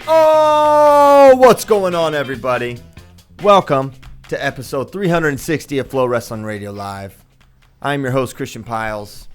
Oh, what's going on, everybody? Welcome to episode 360 of FloWrestling Radio Live. I'm your host, Christian Piles,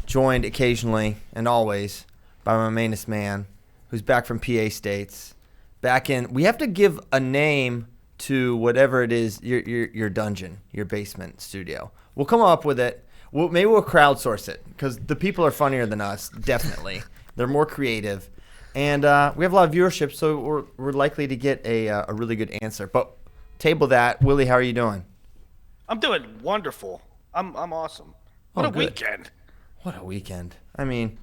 joined occasionally and always by my mainest man, who's back from PA States. We have to give a name to whatever it is, your dungeon, your basement studio. We'll come up with it. Maybe we'll crowdsource it, because the people are funnier than us, definitely. They're more creative. And we have a lot of viewership, so we're likely to get a really good answer. But table that. Willie, how are you doing? I'm doing wonderful. I'm awesome. What a good weekend. What a weekend. I mean,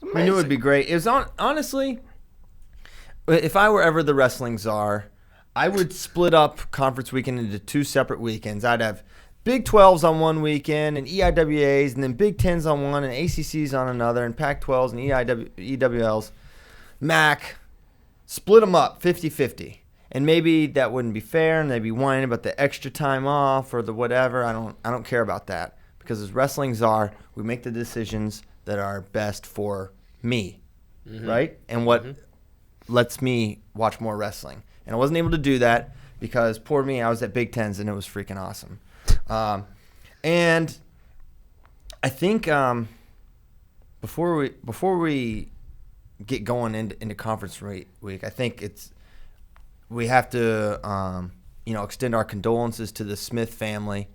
we knew it would be great. It was honestly, if I were ever the wrestling czar, I would split up conference weekend into two separate weekends. I'd have Big 12s on one weekend and EIWAs, and then Big 10s on one and ACCs on another, and Pac-12s and EWLs. MAC, split them up 50-50. And maybe that wouldn't be fair, and they'd be whining about the extra time off or the whatever. I don't care about that, because as wrestling czar, we make the decisions that are best for me, right? And what lets me watch more wrestling. And I wasn't able to do that because, poor me, I was at Big Tens, and it was freaking awesome. And I think before we get going into conference week, I think we have to extend our condolences to the Smith family.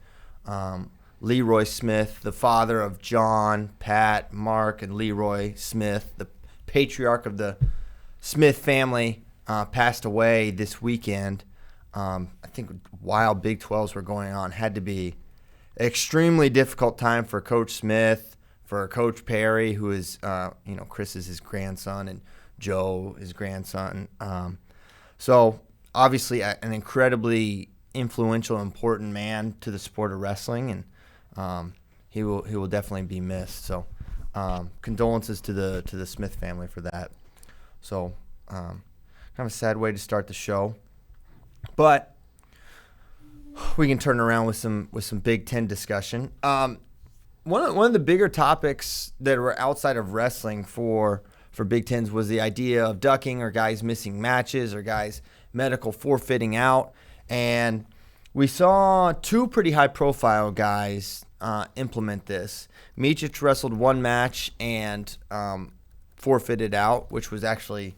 Leroy Smith, the father of John, Pat, Mark, and Leroy Smith, the patriarch of the Smith family, passed away this weekend. I think while Big 12s were going on, had to be an extremely difficult time for Coach Smith, for Coach Perry, who is, Chris is his grandson, and Joe, his grandson. So obviously an incredibly influential, important man to the sport of wrestling, and he will definitely be missed. So condolences to the Smith family for that. So kind of a sad way to start the show, but we can turn around with some Big Ten discussion. One of the bigger topics that were outside of wrestling for Big Tens was the idea of ducking, or guys missing matches, or guys medical forfeiting out. And we saw two pretty high-profile guys implement this. Micic wrestled one match and forfeited out, which was actually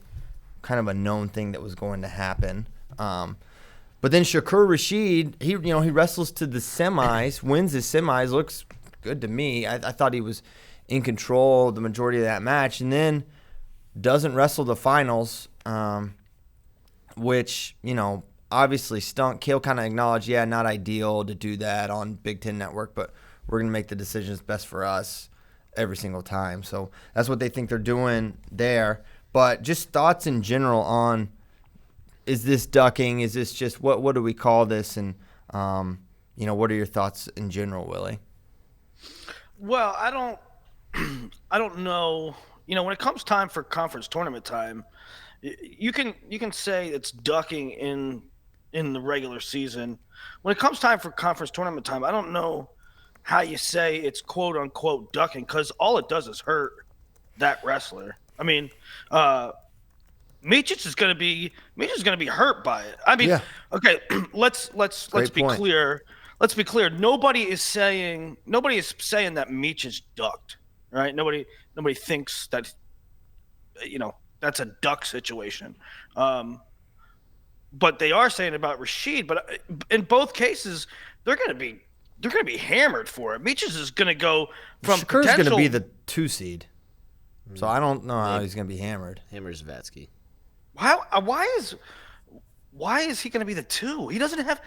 kind of a known thing that was going to happen. But then Shakur Rashid, he wrestles to the semis, wins his semis, looks good to me. I thought he was in control the majority of that match, and then doesn't wrestle the finals, which, obviously stunk. Kale kind of acknowledged, not ideal to do that on Big Ten Network, but we're going to make the decisions best for us every single time. So that's what they think they're doing there. But just thoughts in general on, is this ducking? Is this just, what do we call this? And, what are your thoughts in general, Willie? Well, I don't know. When it comes time for conference tournament time, you can say it's ducking in the regular season. When it comes time for conference tournament time, I don't know how you say it's quote unquote ducking, because all it does is hurt that wrestler. I mean, Micic is going to be hurt by it. I mean, yeah. Okay, let's be clear. Let's be clear. Nobody is saying that Micic ducked, right? Nobody thinks that that's a duck situation. But they are saying about Rashid. But in both cases, they're going to be hammered for it. Micic is going to go from Shakur's going to be the 2 seed. So I don't know how he's going to be hammered. Hammers Zavatsky. Why is he going to be the 2? He doesn't have.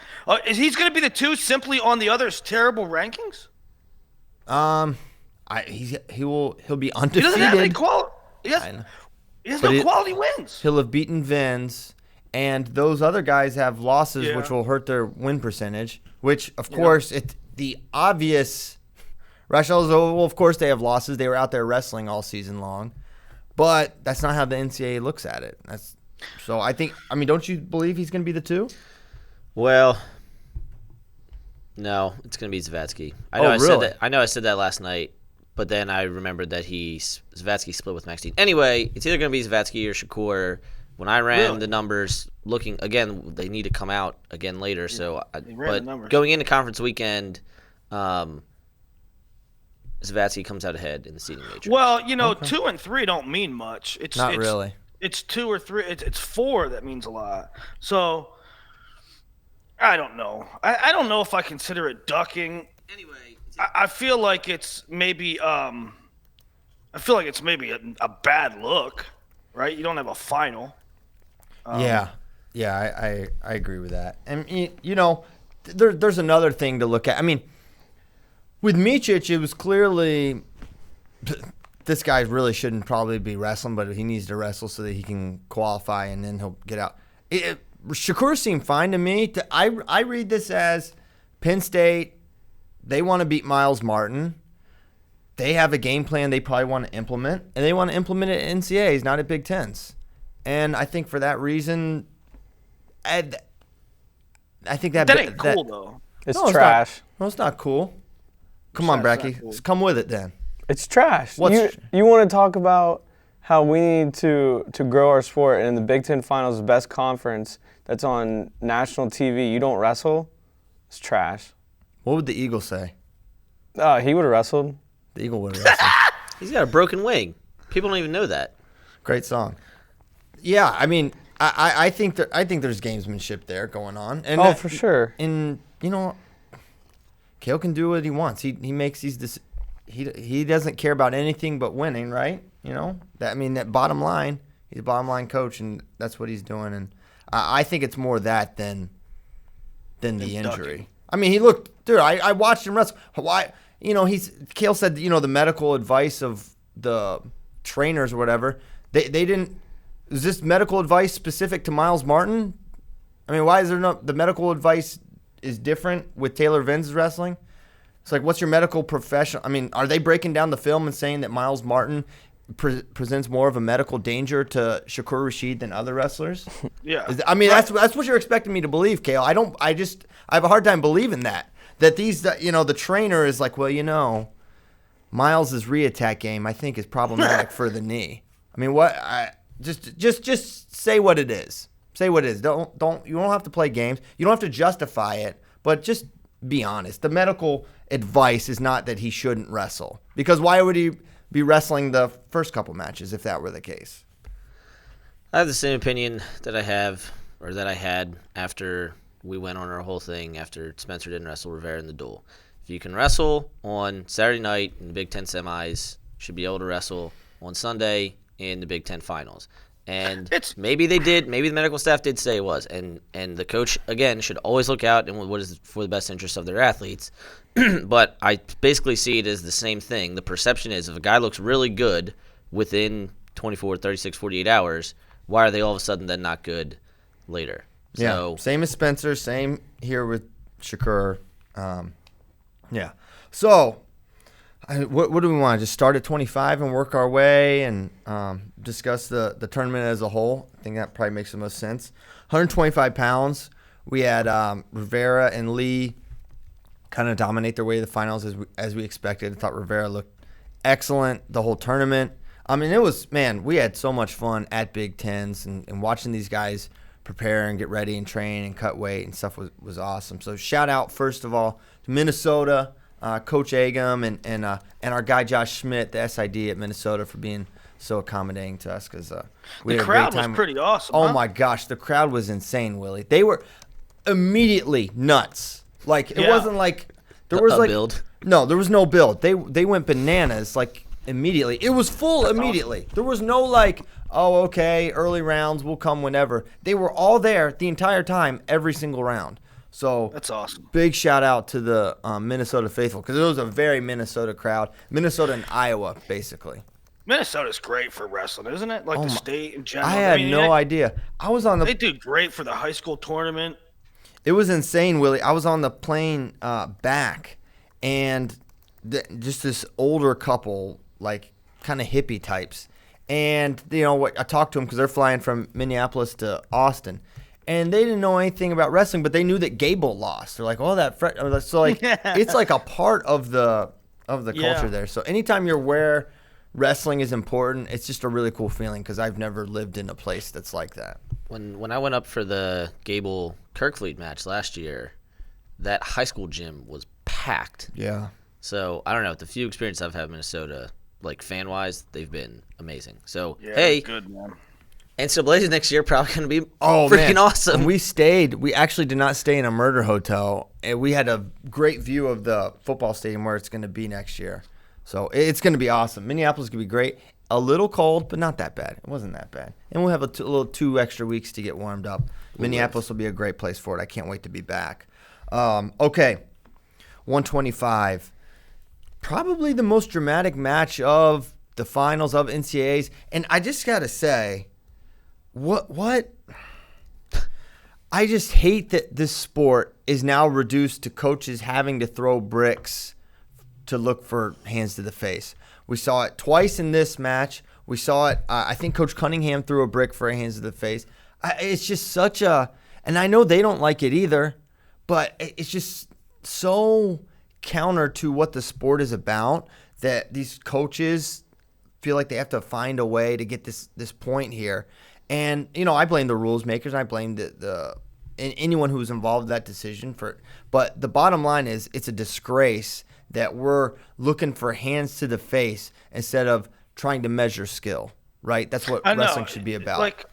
Is he's going to be the 2 simply on the others' terrible rankings? He'll be undefeated. He doesn't have any quality. He has no quality wins. He'll have beaten Vince, and those other guys have losses, which will hurt their win percentage. Which, of course, the obvious rationale is, well, of course they have losses. They were out there wrestling all season long, but that's not how the NCAA looks at it. So I think, don't you believe he's going to be the 2? Well, no, it's going to be Zavatsky. I know I said that last night, but then I remembered that Zavatsky split with Max Dean. Anyway, it's either going to be Zavatsky or Shakur. When I ran the numbers, looking again, they need to come out again later. So, but going into conference weekend, Zavatsky comes out ahead in the seeding matrix. Well, 2 and 3 don't mean much. It's not really. It's 2 or 3. It's 4 that means a lot. So I don't know. I don't know if I consider it ducking. Anyway, I feel like it's maybe a bad look, right? You don't have a final. Yeah, I agree with that. And there's another thing to look at. I mean, with Micic, it was clearly this guy really shouldn't probably be wrestling, but he needs to wrestle so that he can qualify and then he'll get out. Shakur seemed fine to me. I read this as Penn State, they want to beat Miles Martin. They have a game plan they probably want to implement, and they want to implement it at NCAAs, not at Big Tens. And I think for that reason, I think that ain't cool, though. It's trash. It's not cool. Come on, Bracky. Cool. Come with it then. It's trash. You want to talk about how we need to grow our sport, and in the Big Ten Finals, the best conference that's on national TV, you don't wrestle? It's trash. What would the Eagle say? He would have wrestled. The Eagle would have wrestled. He's got a broken wing. People don't even know that. Great song. Yeah, I mean, I think there's gamesmanship there going on. And for sure. And Kale can do what he wants. He makes these he doesn't care about anything but winning, right? That bottom line, he's a bottom line coach, and that's what he's doing. And I think it's more that than the injury. I mean, he looked, dude. I watched him wrestle. Why? Kale said, the medical advice of the trainers or whatever. They didn't. Is this medical advice specific to Miles Martin? I mean, why is there the medical advice is different with Taylor Vinn's wrestling? It's like, what's your medical profession? I mean, are they breaking down the film and saying that Miles Martin presents more of a medical danger to Shakur Rashid than other wrestlers? Yeah. That's what you're expecting me to believe, Kale. I have a hard time believing that the trainer is like, well, Miles' re-attack game, I think, is problematic for the knee. I mean, just say what it is. Say what it is. You don't have to play games. You don't have to justify it, but just be honest. The medical advice is not that he shouldn't wrestle, because why would he be wrestling the first couple matches if that were the case? I have the same opinion that I had after we went on our whole thing after Spencer didn't wrestle Rivera in the duel. If you can wrestle on Saturday night in the Big Ten semis, you should be able to wrestle on Sunday in the Big Ten finals. And maybe they did. Maybe the medical staff did say it was. And the coach, again, should always look out and what is for the best interest of their athletes. But I basically see it as the same thing. The perception is if a guy looks really good within 24, 36, 48 hours, why are they all of a sudden then not good later? So, same as Spencer, same here with Shakur. Yeah. So, what do we want? Just start at 25 and work our way and discuss the tournament as a whole? I think that probably makes the most sense. 125 pounds. We had Rivera and Lee kind of dominate their way to the finals as we expected. I thought Rivera looked excellent the whole tournament. I mean, we had so much fun at Big Tens and watching these guys prepare and get ready and train and cut weight and stuff was awesome. So shout out, first of all, to Minnesota, Coach Agam and our guy Josh Schmidt, the SID at Minnesota, for being so accommodating to us, because we had a great time. The crowd was pretty awesome. Oh my gosh, the crowd was insane, Willie. They were immediately nuts. Like it wasn't like there was build. No, there was no build. They went bananas like immediately. It was full immediately. Awesome. There was no like, oh okay, early rounds will come whenever. They were all there the entire time, every single round. So that's awesome. Big shout out to the Minnesota faithful, because it was a very Minnesota crowd. Minnesota and Iowa, basically. Minnesota's great for wrestling, isn't it? Like the state in general. I had no idea. I was on the. They do great for the high school tournament. It was insane, Willie. I was on the plane back, and just this older couple, like kind of hippie types, and I talked to them because they're flying from Minneapolis to Austin. And they didn't know anything about wrestling, but they knew that Gable lost. They're like, "Oh, so like it's like a part of the culture there." So anytime you're where wrestling is important. It's just a really cool feeling because I've never lived in a place that's like that. When I went up for the Gable Kirkfleet match last year, that high school gym was packed. Yeah. So I don't know. The few experiences I've had in Minnesota, like fan wise, they've been amazing. So good, man. NCAA's next year probably going to be freaking awesome. And we actually did not stay in a murder hotel, and we had a great view of the football stadium where it's going to be next year. So it's going to be awesome. Minneapolis is going to be great. A little cold, but not that bad. It wasn't that bad. And we'll have a little 2 extra weeks to get warmed up. Minneapolis will be a great place for it. I can't wait to be back. Okay, 125. Probably the most dramatic match of the finals of NCAAs. And I just got to say, what? I just hate that this sport is now reduced to coaches having to throw bricks to look for hands to the face. We saw it twice in this match. We saw it, I think Coach Cunningham threw a brick for a hands to the face. It's just such a, and I know they don't like it either, but it's just so counter to what the sport is about that these coaches feel like they have to find a way to get this point here. And, I blame the rules makers. I blame anyone who's involved in that decision but the bottom line is it's a disgrace that we're looking for hands to the face instead of trying to measure skill, right? That's what wrestling should be about. Like,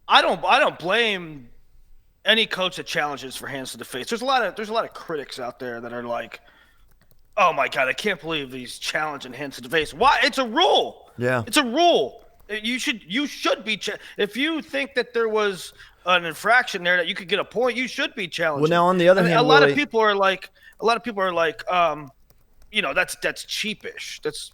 I don't blame any coach that challenges for hands to the face. There's a lot of critics out there that are like, oh my God, I can't believe he's challenging hands to the face. Why? It's a rule. Yeah, it's a rule. You should be if you think that there was an infraction there that you could get a point, you should be challenging. Well, now on the other hand, a lot of people are like, that's cheapish. That's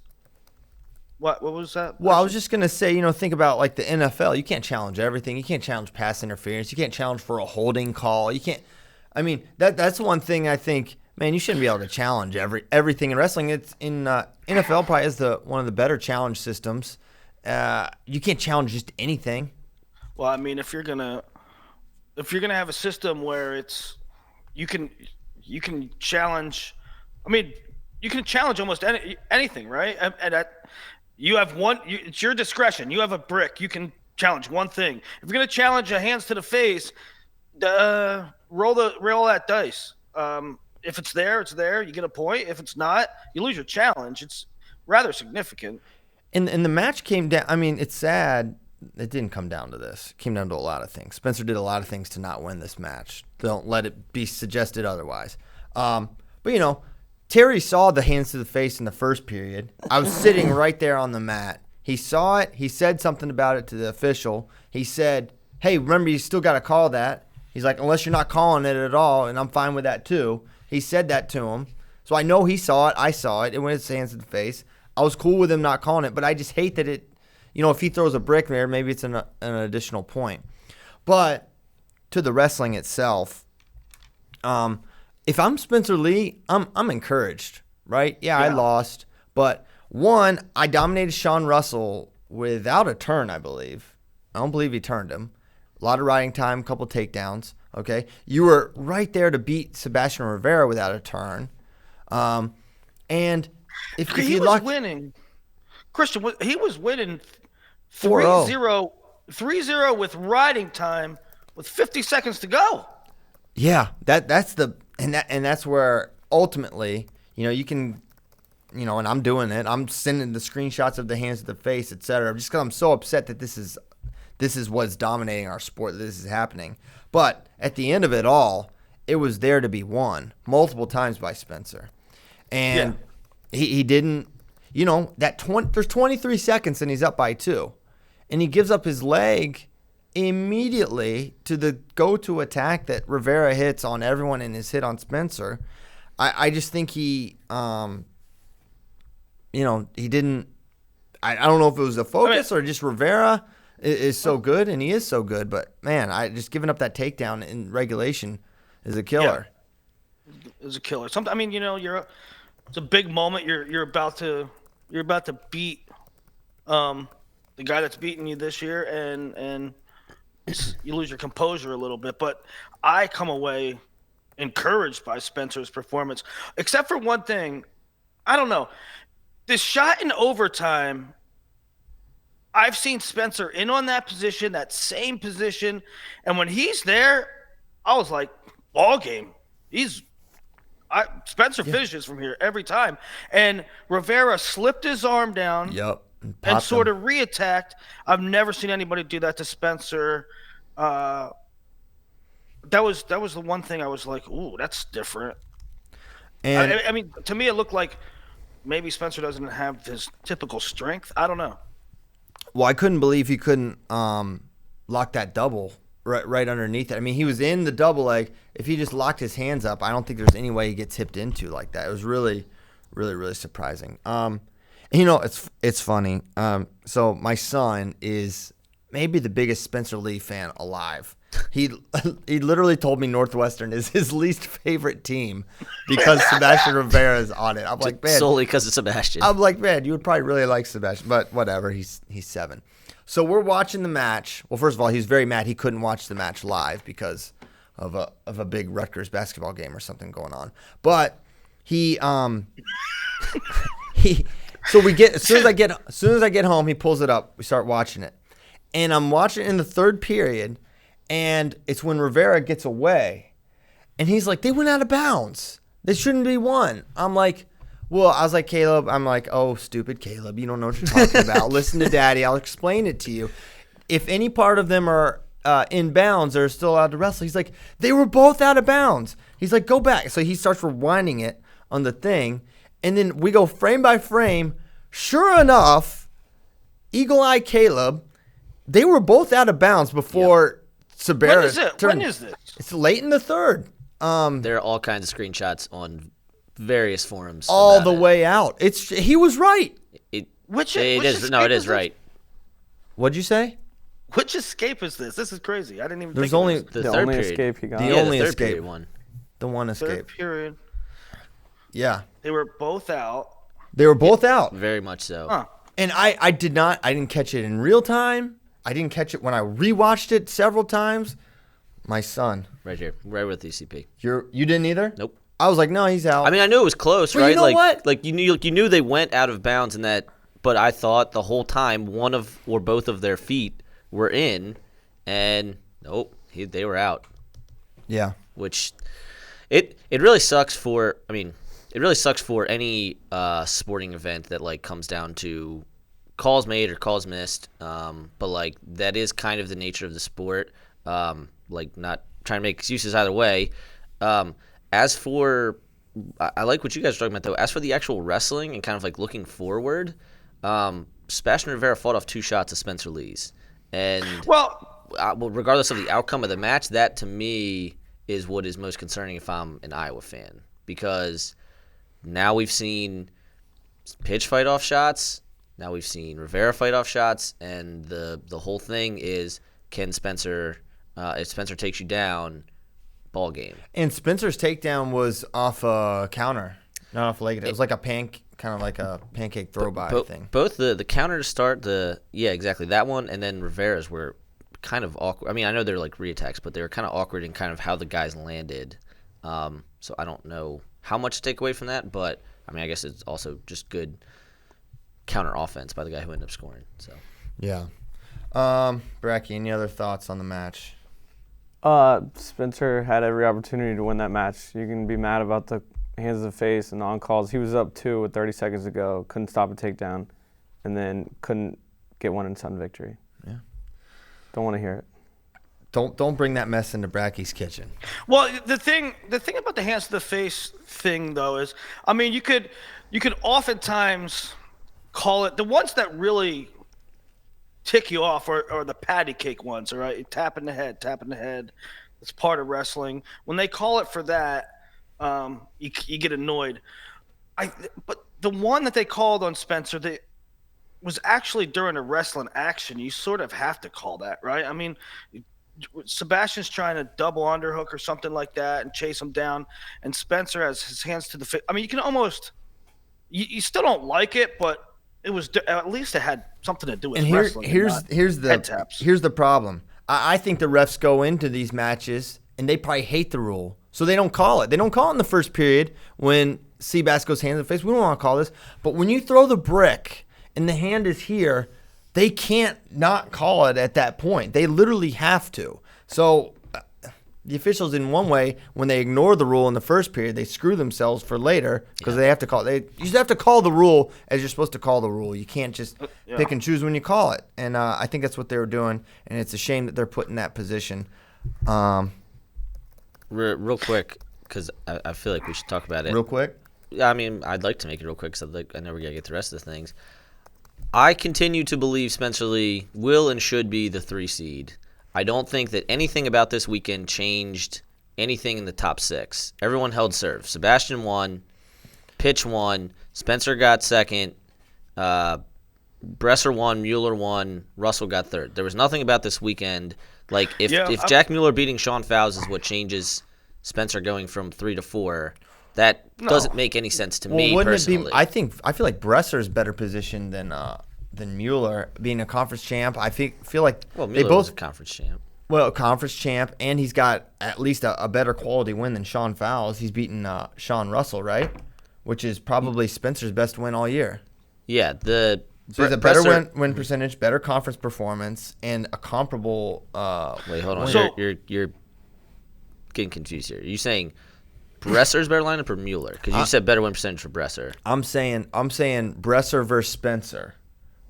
what was that? Well, I was just gonna say, think about like the NFL. You can't challenge everything. You can't challenge pass interference. You can't challenge for a holding call. You can't. I mean, that's one thing I think. Man, you shouldn't be able to challenge everything in wrestling. It's in NFL probably has one of the better challenge systems. You can't challenge just anything. Well, I mean, if you're gonna have a system where you can challenge. I mean, you can challenge almost anything, right? And you have one. It's your discretion. You have a brick. You can challenge one thing. If you're gonna challenge a hands to the face, roll that dice. If it's there, it's there. You get a point. If it's not, you lose your challenge. It's rather significant. And the match came down. I mean, it's sad. It didn't come down to this. It came down to a lot of things. Spencer did a lot of things to not win this match. Don't let it be suggested otherwise. But, Terry saw the hands to the face in the first period. I was sitting right there on the mat. He saw it. He said something about it to the official. He said, hey, remember, you still got to call that. He's like, unless you're not calling it at all, and I'm fine with that too. He said that to him. So I know he saw it. I saw it. It went his hands to the face. I was cool with him not calling it, but I just hate that it, if he throws a brick there, maybe it's an additional point. But to the wrestling itself, if I'm Spencer Lee, I'm encouraged, right? Yeah, I lost, but one, I dominated Sean Russell without a turn, I believe. I don't believe he turned him. A lot of riding time, a couple takedowns. Okay, you were right there to beat Sebastian Rivera without a turn, and if he was winning, Christian, he was winning 3-0 with riding time with 50 seconds to go. Yeah, that's where ultimately, you can, and I'm doing it. I'm sending the screenshots of the hands to the face, etc. Just because I'm so upset that this is what's dominating our sport, that this is happening. But at the end of it all, it was there to be won multiple times by Spencer. And he didn't, there's 23 seconds and he's up by 2. And he gives up his leg immediately to the go-to attack that Rivera hits on everyone in his hit on Spencer. I just think he didn't, I don't know if it was the focus or just Rivera is so good, and he is so good, but man, just giving up that takedown in regulation is a killer. Yeah. It's a killer. It's a big moment. You're about to beat the guy that's beaten you this year, and you lose your composure a little bit. But I come away encouraged by Spencer's performance, except for one thing. I don't know. this shot in overtime, I've seen Spencer in on that position, that same position, and when he's there, I was like, ball game. Spencer finishes from here every time. And Rivera slipped his arm down. Yep. And sort of reattacked. I've never seen anybody do that to Spencer. That was the one thing I was like, ooh, that's different. And I mean, to me, it looked like maybe Spencer doesn't have his typical strength. I don't know. Well, I couldn't believe he couldn't lock that double right underneath it. I mean, he was in the double leg. If he just locked his hands up, I don't think there's any way he gets hipped into like that. It was really, really, really surprising. It's funny. So my son is maybe the biggest Spencer Lee fan alive. He literally told me Northwestern is his least favorite team because Sebastian Rivera is on it. I'm like, man, solely because of Sebastian. I'm like, man, you would probably really like Sebastian, but whatever. He's 7. So we're watching the match. Well, first of all, he's very mad he couldn't watch the match live because of a big Rutgers basketball game or something going on. But so we get as soon as I get home, he pulls it up. We start watching it, and I'm watching it in the third period, and it's when Rivera gets away, and he's like, they went out of bounds. They shouldn't be one. I'm like, well, I was like, Caleb, I'm like, oh, stupid Caleb, you don't know what you're talking about. Listen to Daddy. I'll explain it to you. If any part of them are in bounds, they're still allowed to wrestle. He's like, they were both out of bounds. He's like, go back. So he starts rewinding it on the thing, and then we go frame by frame. Sure enough, Eagle Eye Caleb, they were both out of bounds before Sabera. When is this? It's late in the third. There are all kinds of screenshots on various forums. All the way out. He was right. It is right. What'd you say? Which escape is this? This is crazy. I didn't even. There's think only of this. the The third only period. escape he got. The Yeah, only the third escape. period one. The one escape. Third period. Yeah. They were both out. They were both out. Very much so. Huh. And I didn't catch it in real time. I didn't catch it when I rewatched it several times. My son. Right here, right with ECP. You didn't either? Nope. I was like, no, he's out. I mean, I knew it was close, But right? you know what? Like you knew they went out of bounds in that, but I thought the whole time one of or both of their feet were in, and nope, they were out. Yeah. Which it really sucks for. I mean, it really sucks for any sporting event that like comes down to calls made or calls missed. But like that is kind of the nature of the sport. Like not trying to make excuses either way. As for, I like what you guys are talking about though. As for the actual wrestling and kind of like looking forward, Sebastian Rivera fought off 2 shots of Spencer Lee's, and well, regardless of the outcome of the match, that to me is what is most concerning if I'm an Iowa fan, because now we've seen Pitch fight off shots, now we've seen Rivera fight off shots, and the whole thing is, can Spencer, if Spencer takes you down, ball game. And Spencer's takedown was off a counter, not off leg. It was like a kind of like a pancake throw by thing. Both the counter to start, exactly, that one, and then Rivera's were kind of awkward. I mean, I know they're like reattacks, but they were kind of awkward in kind of how the guys landed. So I don't know how much to take away from that, but I mean, I guess it's also just good counter offense by the guy who ended up scoring. So yeah. Bracky, any other thoughts on the match? Spencer had every opportunity to win that match. You can be mad about the hands of the face and the on-calls. He was up 2 with 30 seconds to go, couldn't stop a takedown, and then couldn't get one in sudden victory. Yeah. Don't want to hear it. Don't bring that mess into Bracky's kitchen. Well, the thing about the hands to the face thing though is, I mean, you could oftentimes call it the ones that really tick you off or the patty cake ones, all right? Tap in the head. It's part of wrestling. When they call it for that, you get annoyed. But the one that they called on Spencer, that was actually during a wrestling action. You sort of have to call that, right? I mean, Sebastian's trying to double underhook or something like that and chase him down, and Spencer has his hands to the face. I mean, you can almost you still don't like it, but it was at least it had something to do with wrestling. Here's the problem. I think the refs go into these matches and they probably hate the rule, so they don't call it. They don't call it in the first period when Seabass goes hand in the face. We don't want to call this. But when you throw the brick and the hand is here, they can't not call it at that point. They literally have to. So the officials, in one way, when they ignore the rule in the first period, they screw themselves for later because they have to call it. You just have to call the rule as you're supposed to call the rule. You can't just pick and choose when you call it. And I think that's what they were doing, and it's a shame that they're put in that position. Real quick, because I feel like we should talk about it. Real quick? I mean, I'd like to make it real quick because I know we're going to get the rest of the things. I continue to believe Spencer Lee will and should be the 3 seed. I don't think that anything about this weekend changed anything in the top 6. Everyone held serve. Sebastian won. Pitch won. Spencer got second. Bresser won. Mueller won. Russell got third. There was nothing about this weekend. Like, if Jack Mueller beating Sean Fowles is what changes Spencer going from 3 to 4, that doesn't make any sense to me personally. I feel like Bresser is better positioned than Mueller being a conference champ. I feel like Mueller they both was a conference champ. Well, conference champ, and he's got at least a better quality win than Sean Fowles. He's beaten Sean Russell, right? Which is probably Spencer's best win all year. Yeah, so he's a better win percentage, better conference performance, and a comparable. Wait, hold on. So, you're getting confused here. Are you saying Bresser's better lineup or Mueller? Because you said better win percentage for Bresser. I'm saying Bresser versus Spencer.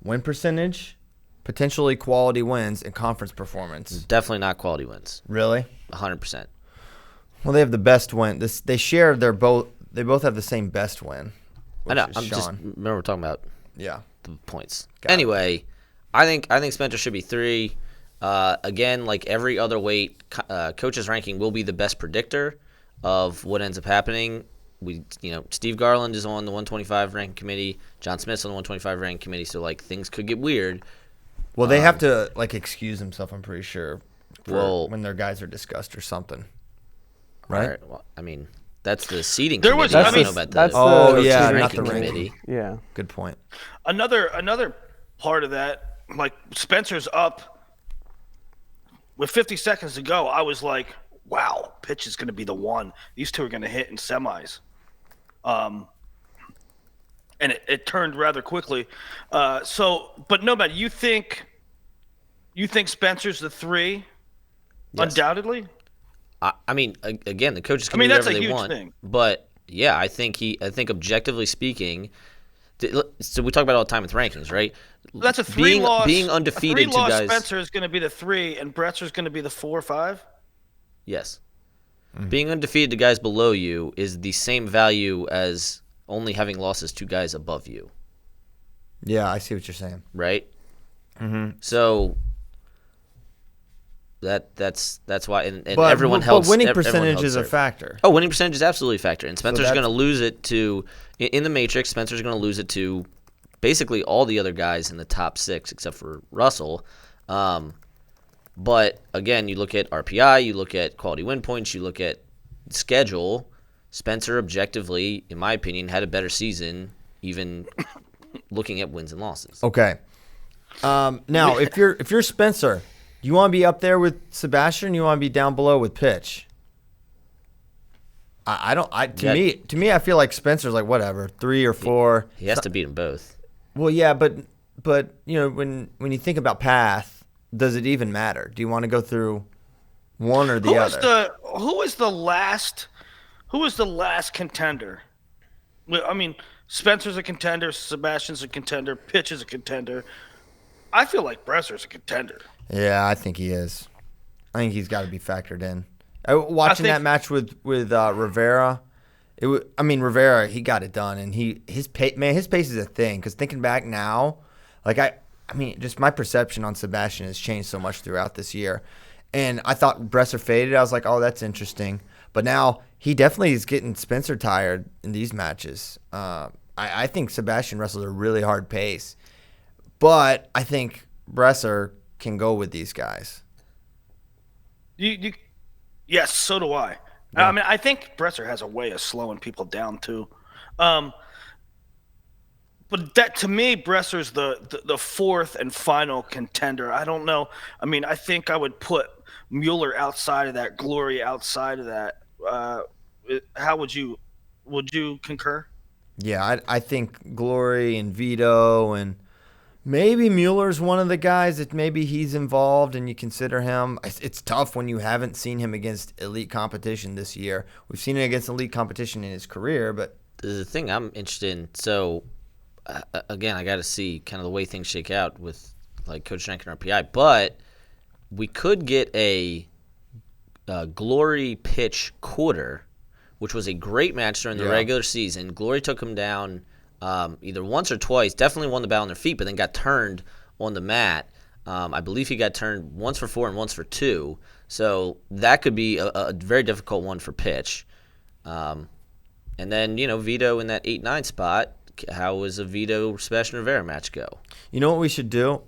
Win percentage, potentially quality wins, and conference performance. Definitely not quality wins. Really? 100%. Well, they have the best win. They share they both have the same best win. I know. Remember we're talking about the points. Anyway, I think Spencer should be 3. Again, like every other weight, coach's ranking will be the best predictor of what ends up happening. Steve Garland is on the 125 ranking committee. John Smith's on the 125 ranking committee. So things could get weird. Well, they have to excuse themselves. I'm pretty sure. When their guys are discussed or something. Right. Well, I mean, that's the seating committee. I don't know about that. Not the committee. Yeah. Good point. Another part of that, like Spencer's up with 50 seconds to go. I was like, wow, pitch is going to be the one. These two are going to hit in semis. And it turned rather quickly. But no matter, you think Spencer's the 3? Yes. Undoubtedly. I mean, again, the coaches can do whatever they want. Thing. But yeah, I think objectively speaking, so we talk about it all the time with rankings, right? That's a 3 loss. Being undefeated, 3 loss guys. Spencer is going to be the 3, and Bresser's going to be the 4 or 5. Yes. Being undefeated to guys below you is the same value as only having losses to guys above you. Yeah, I see what you're saying. Right? Mm-hmm. So that's why, and everyone helps. But winning percentage is a factor. Oh, winning percentage is absolutely a factor. And Spencer's going to lose it to, in the Matrix, Spencer's going to lose it to basically all the other guys in the top 6 except for Russell. But again, you look at RPI, you look at quality win points, you look at schedule. Spencer, objectively, in my opinion, had a better season, even looking at wins and losses. Okay. Now, if you're Spencer, you want to be up there with Sebastian, or you want to be down below with Pitch? To me, I feel like Spencer's like whatever, 3 or 4. He has to beat them both. Well, yeah, but when you think about path. Does it even matter? Do you want to go through one or the other? Who was the last contender? I mean, Spencer's a contender, Sebastian's a contender, Pitch is a contender. I feel like Bresser's a contender. Yeah, I think he is. I think he's got to be factored in. Watching that match with Rivera, Rivera, he got it done, and his pace is a thing. Because thinking back now, just my perception on Sebastian has changed so much throughout this year. And I thought Bresser faded. I was like, oh, that's interesting. But now he definitely is getting Spencer tired in these matches. I think Sebastian wrestles a really hard pace. But I think Bresser can go with these guys. Yes, so do I. Yeah. I think Bresser has a way of slowing people down, too. But that, to me, Bresser's the 4th and final contender. I don't know. I think I would put Mueller outside of that, Glory outside of that. How would you Would you concur? Yeah, I think Glory and Vito and maybe Mueller's one of the guys that maybe he's involved and you consider him. It's tough when you haven't seen him against elite competition this year. We've seen it against elite competition in his career, but the thing I'm interested in, so again, I got to see kind of the way things shake out with like Coach Rankin and RPI, but we could get a Glory pitch quarter, which was a great match during the regular season. Glory took him down either once or twice, definitely won the battle on their feet, but then got turned on the mat. I believe he got turned once for 4 and once for 2, so that could be a very difficult one for pitch. And then, Vito in that 8-9 spot. How was a Vito Sebastian Rivera match go? You know what we should do?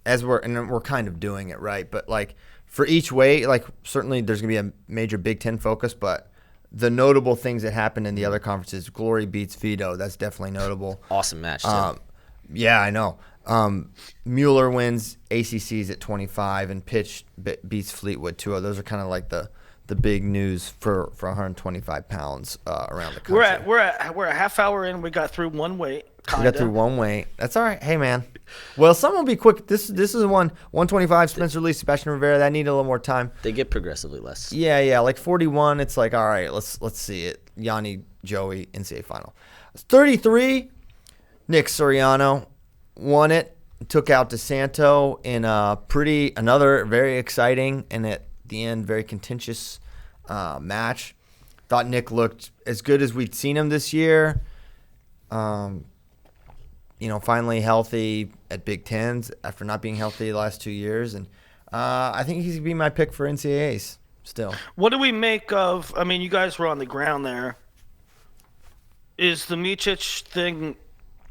As we're kind of doing it, right? But like for each weight, like certainly there's gonna be a major Big Ten focus, but the notable things that happened in the other conferences, Glory beats Vito. That's definitely notable. Awesome match too. Yeah, I know. Mueller wins ACCs at 25, and Pitch beats Fleetwood too. Those are kind of like the big news for 125 pounds around the country. We're a half hour in. We got through one weight. We got through one weight. That's all right. Hey, man. Well, some will be quick. This is 125. Spencer Lee, Sebastian Rivera. That need a little more time. They get progressively less. Yeah. Like 41. It's like, all right, let's see it. Yanni, Joey, NCAA final. 33. Nick Soriano won it. Took out DeSanto in another very exciting and at the end very contentious match. Thought Nick looked as good as we'd seen him this year. Finally healthy at Big Tens after not being healthy the last 2 years. And I think he's going to be my pick for NCAAs still. What do we make of – I mean, you guys were on the ground there. Is the Micic thing,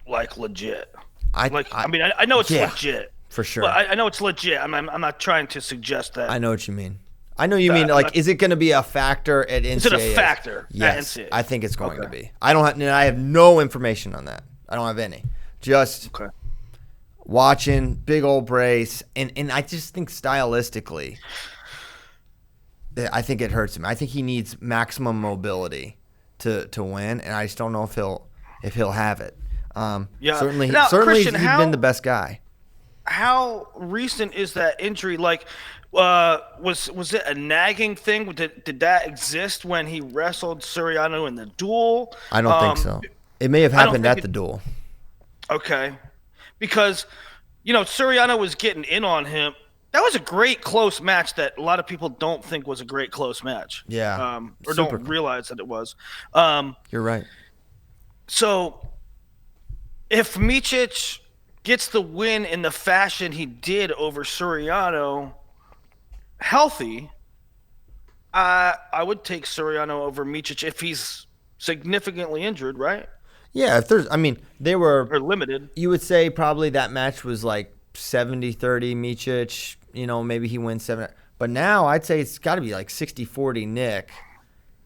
like, legit? I know it's legit. For sure. But I know it's legit. I'm not trying to suggest that. I know what you mean. I know you mean, like, is it going to be a factor at NCAAs? Is it a factor yes, at NCAAs? I think it's going to be. I have no information on that. I don't have any. Just watching, big old brace, and I just think stylistically, I think it hurts him. I think he needs maximum mobility to win, and I just don't know if he'll have it. Certainly he's been the best guy. How recent is that injury? Like, was it a nagging thing? Did that exist when he wrestled Soriano in the duel? I don't think so. It may have happened at the duel. Okay. Because, Soriano was getting in on him. That was a great close match that a lot of people don't think was a great close match. Yeah. Or don't realize that it was. You're right. So, if Micic gets the win in the fashion he did over Soriano healthy, I would take Soriano over Micic if he's significantly injured, right? Yeah, they were or limited. You would say probably that match was like 70-30 Micic, maybe he wins 7. But now I'd say it's got to be like 60-40 Nick.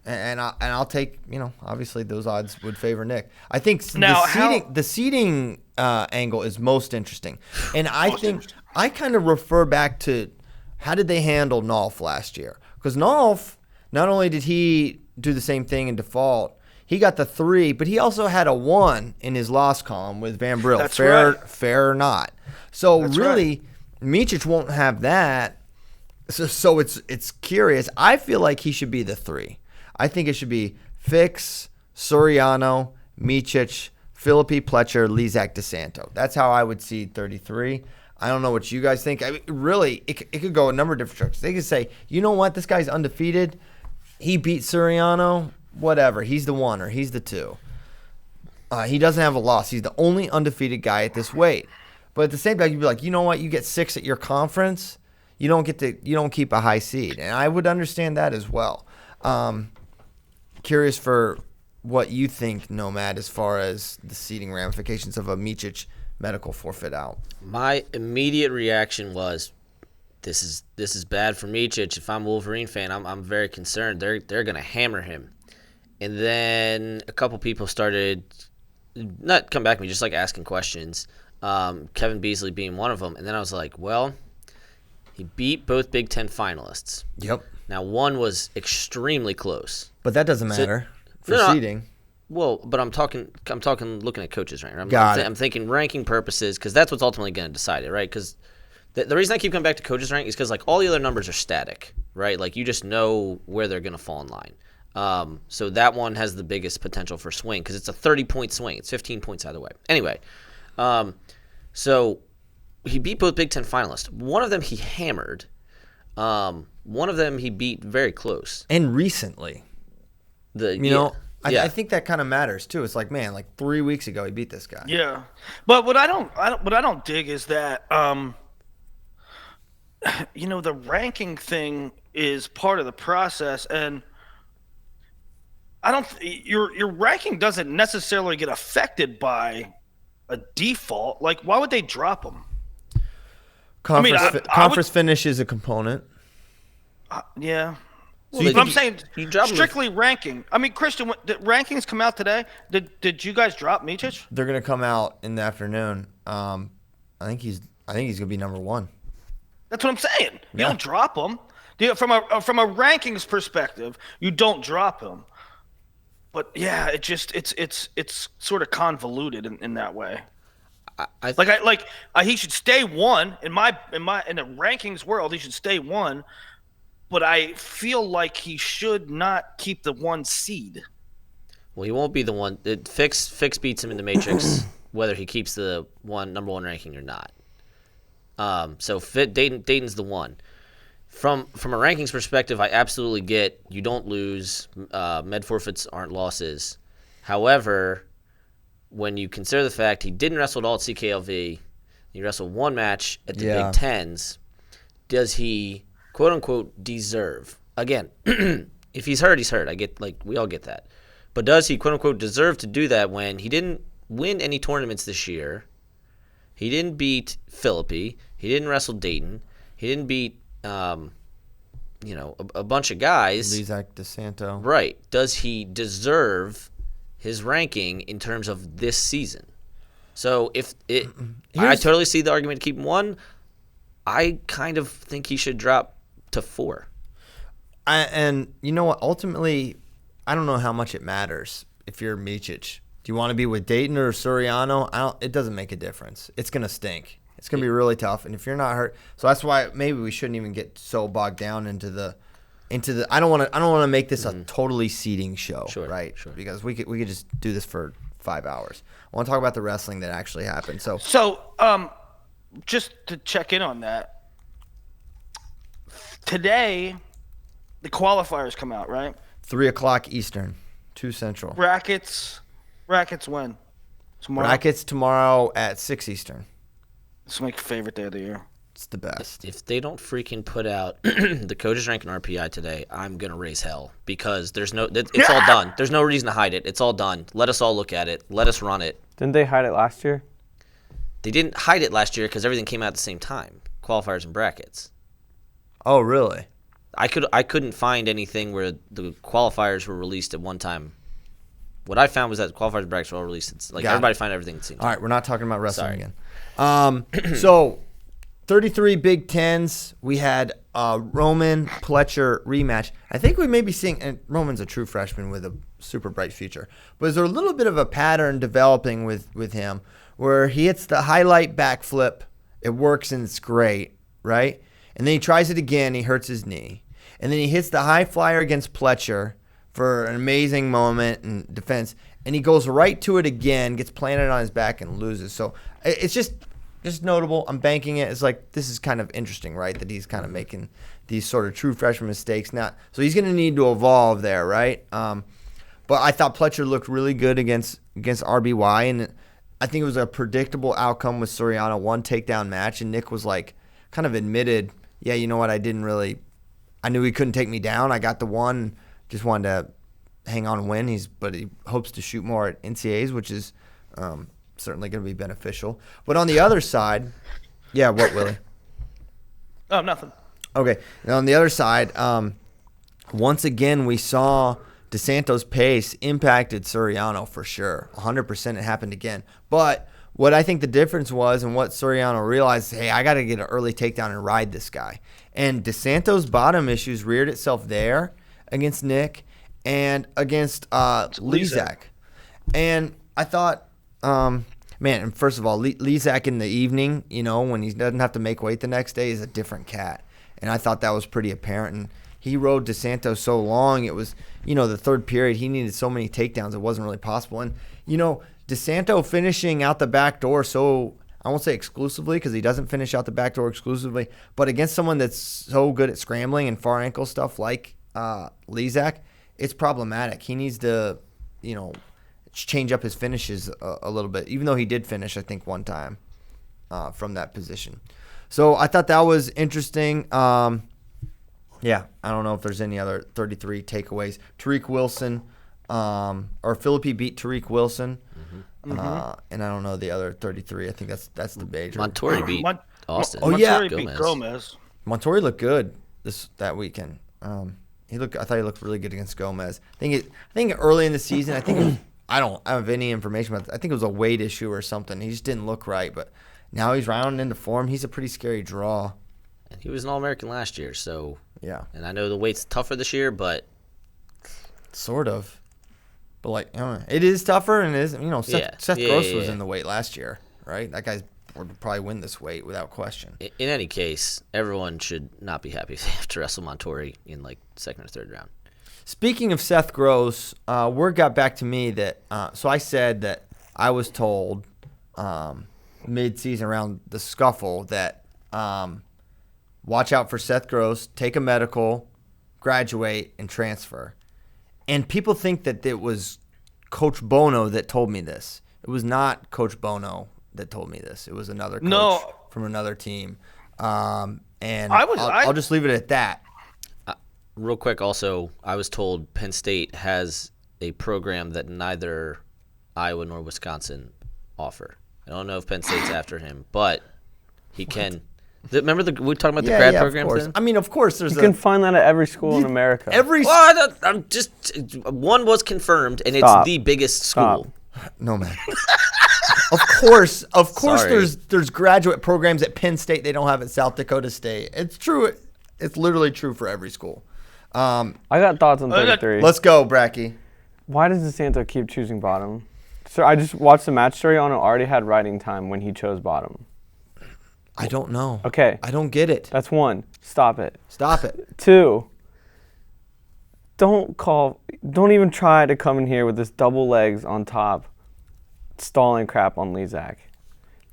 And I'll take, obviously those odds would favor Nick. I think the seeding angle is most interesting. And I kind of refer back to how did they handle Nolf last year? Because Nolf, not only did he do the same thing in default, he got the 3, but he also had a 1 in his loss column with Van Brill. That's fair or not. So That's really, Micic won't have that. So it's curious. I feel like he should be the 3. I think it should be Fix, Soriano, Micic, Philippi, Pletcher, Lizak, DeSanto. That's how I would see 33. I don't know what you guys think. I mean, really, it could go a number of different directions. They could say, you know what, this guy's undefeated. He beat Soriano. Whatever. He's the 1 or he's the 2. He doesn't have a loss. He's the only undefeated guy at this weight. But at the same time, you'd be like, you know what, you get 6 at your conference. You don't keep a high seed. And I would understand that as well. Curious for what you think, Nomad, as far as the seeding ramifications of a Micic medical forfeit out. My immediate reaction was, this is bad for Micic. If I'm a Wolverine fan, I'm very concerned. They're going to hammer him. And then a couple people started not come back to me, just like asking questions. Kevin Beasley being one of them. And then I was like, well, he beat both Big Ten finalists. Yep. Now, one was extremely close. But that doesn't matter for seeding. Well, but I'm talking looking at coaches rank. I'm thinking ranking purposes because that's what's ultimately going to decide it, right? Because the reason I keep coming back to coaches rank is because like all the other numbers are static, right? Like you just know where they're going to fall in line. So that one has the biggest potential for swing because it's a 30-point swing. It's 15 points either way. Anyway, so he beat both Big Ten finalists. One of them he hammered. One of them he beat very close. And recently. I think that kind of matters too. It's like, man, like 3 weeks ago he beat this guy. Yeah, but what I don't dig is that the ranking thing is part of the process, and your ranking doesn't necessarily get affected by a default. Like, why would they drop him? Conference finish is a component. Yeah. Well, but I'm saying strictly ranking. I mean, Christian, did rankings come out today? Did you guys drop Micic? They're gonna come out in the afternoon. I think he's gonna be number 1. That's what I'm saying. You don't drop him. From a rankings perspective, you don't drop him. But yeah, it's sort of convoluted in that way. He should stay 1 in the rankings world. He should stay 1. But I feel like he should not keep the 1 seed. Well, he won't be the one. Fix beats him in the Matrix, whether he keeps the number 1 ranking or not. So Dayton's the 1. From a rankings perspective, I absolutely get you don't lose. Med forfeits aren't losses. However, when you consider the fact he didn't wrestle at all at CKLV, he wrestled 1 match at the Big Tens, does he quote unquote deserve? Again, if he's hurt, he's hurt. I get, like, we all get that. But does he quote unquote deserve to do that when he didn't win any tournaments this year? He didn't beat Philippi. He didn't wrestle Dayton. He didn't beat a bunch of guys. Lezak, DeSanto. Right. Does he deserve his ranking in terms of this season? So I totally see the argument to keep him 1. I kind of think he should drop to 4. And you know what? Ultimately, I don't know how much it matters if you're Micic. Do you want to be with Dayton or Soriano? It doesn't make a difference. It's going to stink. It's going to be really tough. And if you're not hurt, so that's why maybe we shouldn't even get so bogged down into the. I don't want to make this a totally seeding show, right? Sure. Because we could just do this for 5 hours. I want to talk about the wrestling that actually happened. So just to check in on that, today the qualifiers come out, right? 3:00 Eastern, 2 Central. Brackets when? Tomorrow? Brackets tomorrow at 6 Eastern. It's my favorite day of the year. It's the best. If they don't freaking put out the coaches rank and RPI today, I'm going to raise hell because it's all done. There's no reason to hide it. It's all done. Let us all look at it. Let us run it. Didn't they hide it last year? They didn't hide it last year because everything came out at the same time, qualifiers and brackets. Oh, really? I couldn't find anything where the qualifiers were released at one time. What I found was that qualifiers and brackets were all released. It's like everybody found everything at the same time. All right, we're not talking about wrestling again. So 33 Big Tens. We had Roman Pletcher rematch. I think we may be seeing, and Roman's a true freshman with a super bright future, but is there a little bit of a pattern developing with him where he hits the highlight backflip, it works and it's great, right? And then he tries it again, he hurts his knee. And then he hits the high flyer against Pletcher for an amazing moment in defense, and he goes right to it again, gets planted on his back and loses. So it's just notable. I'm banking it. It's like, this is kind of interesting, right? That he's kind of making these sort of true freshman mistakes. So he's going to need to evolve there, right? But I thought Pletcher looked really good against RBY, and I think it was a predictable outcome with Soriano, 1 takedown match, and Nick was like, kind of admitted, yeah, you know what, I knew he couldn't take me down. I got the 1, just wanted to hang on and win. But he hopes to shoot more at NCAAs, which is certainly going to be beneficial. But on the other side, yeah, what, Willie? Oh, nothing. Okay. Now on the other side, once again, we saw DeSanto's pace impacted Soriano for sure. 100% it happened again. But what I think the difference was, and what Soriano realized, hey, I got to get an early takedown and ride this guy. And DeSanto's bottom issues reared itself there against Nick and against Lezak. And I thought, man, first of all, Lezak in the evening, when he doesn't have to make weight the next day, is a different cat. And I thought that was pretty apparent. And he rode DeSanto so long. It was, the third period, he needed so many takedowns, it wasn't really possible. And, DeSanto finishing out the back door so, I won't say exclusively because he doesn't finish out the back door exclusively, but against someone that's so good at scrambling and far ankle stuff like Lezak, it's problematic. He needs to, change up his finishes a little bit, even though he did finish, I think, one time from that position. So I thought that was interesting. Yeah, I don't know if there's any other 33 takeaways. Tariq Wilson, or Philippi beat Tariq Wilson, and I don't know the other 33. I think that's the major. Montori beat Austin. Montori beat Gomez. Montori looked good that weekend. I thought he looked really good against Gomez. I think early in the season, I don't have any information about it. I think it was a weight issue or something. He just didn't look right, but now he's rounding into form. He's a pretty scary draw. And he was an All-American last year, so yeah. And I know the weight's tougher this year, but sort of. But it is tougher, and it is. Seth Gross was in the weight last year, right? That guy would probably win this weight without question. In any case, everyone should not be happy if they have to wrestle Montori in second or third round. Speaking of Seth Gross, word got back to me that so I said that I was told mid-season around the scuffle that watch out for Seth Gross, take a medical, graduate, and transfer. And people think that it was Coach Bono that told me this. It was not Coach Bono that told me this. It was another coach from another team. And I'll just leave it at that. Real quick, also, I was told Penn State has a program that neither Iowa nor Wisconsin offer. I don't know if Penn State's after him, but he can. Remember we were talking about the grad program thing? I mean, of course, you can find that at every school in America. I'm just one was confirmed, and it's the biggest school. No, man. Of course, there's graduate programs at Penn State they don't have at South Dakota State. It's true. It's literally true for every school. I got thoughts on 33. Let's go, Bracky. Why does DeSanto keep choosing bottom? So I just watched the match story on it. Already had writing time when he chose bottom. I don't know. Okay. I don't get it. That's one. Stop it. Stop it. Two. Don't even try to come in here with this double legs on top, stalling crap on Lezak.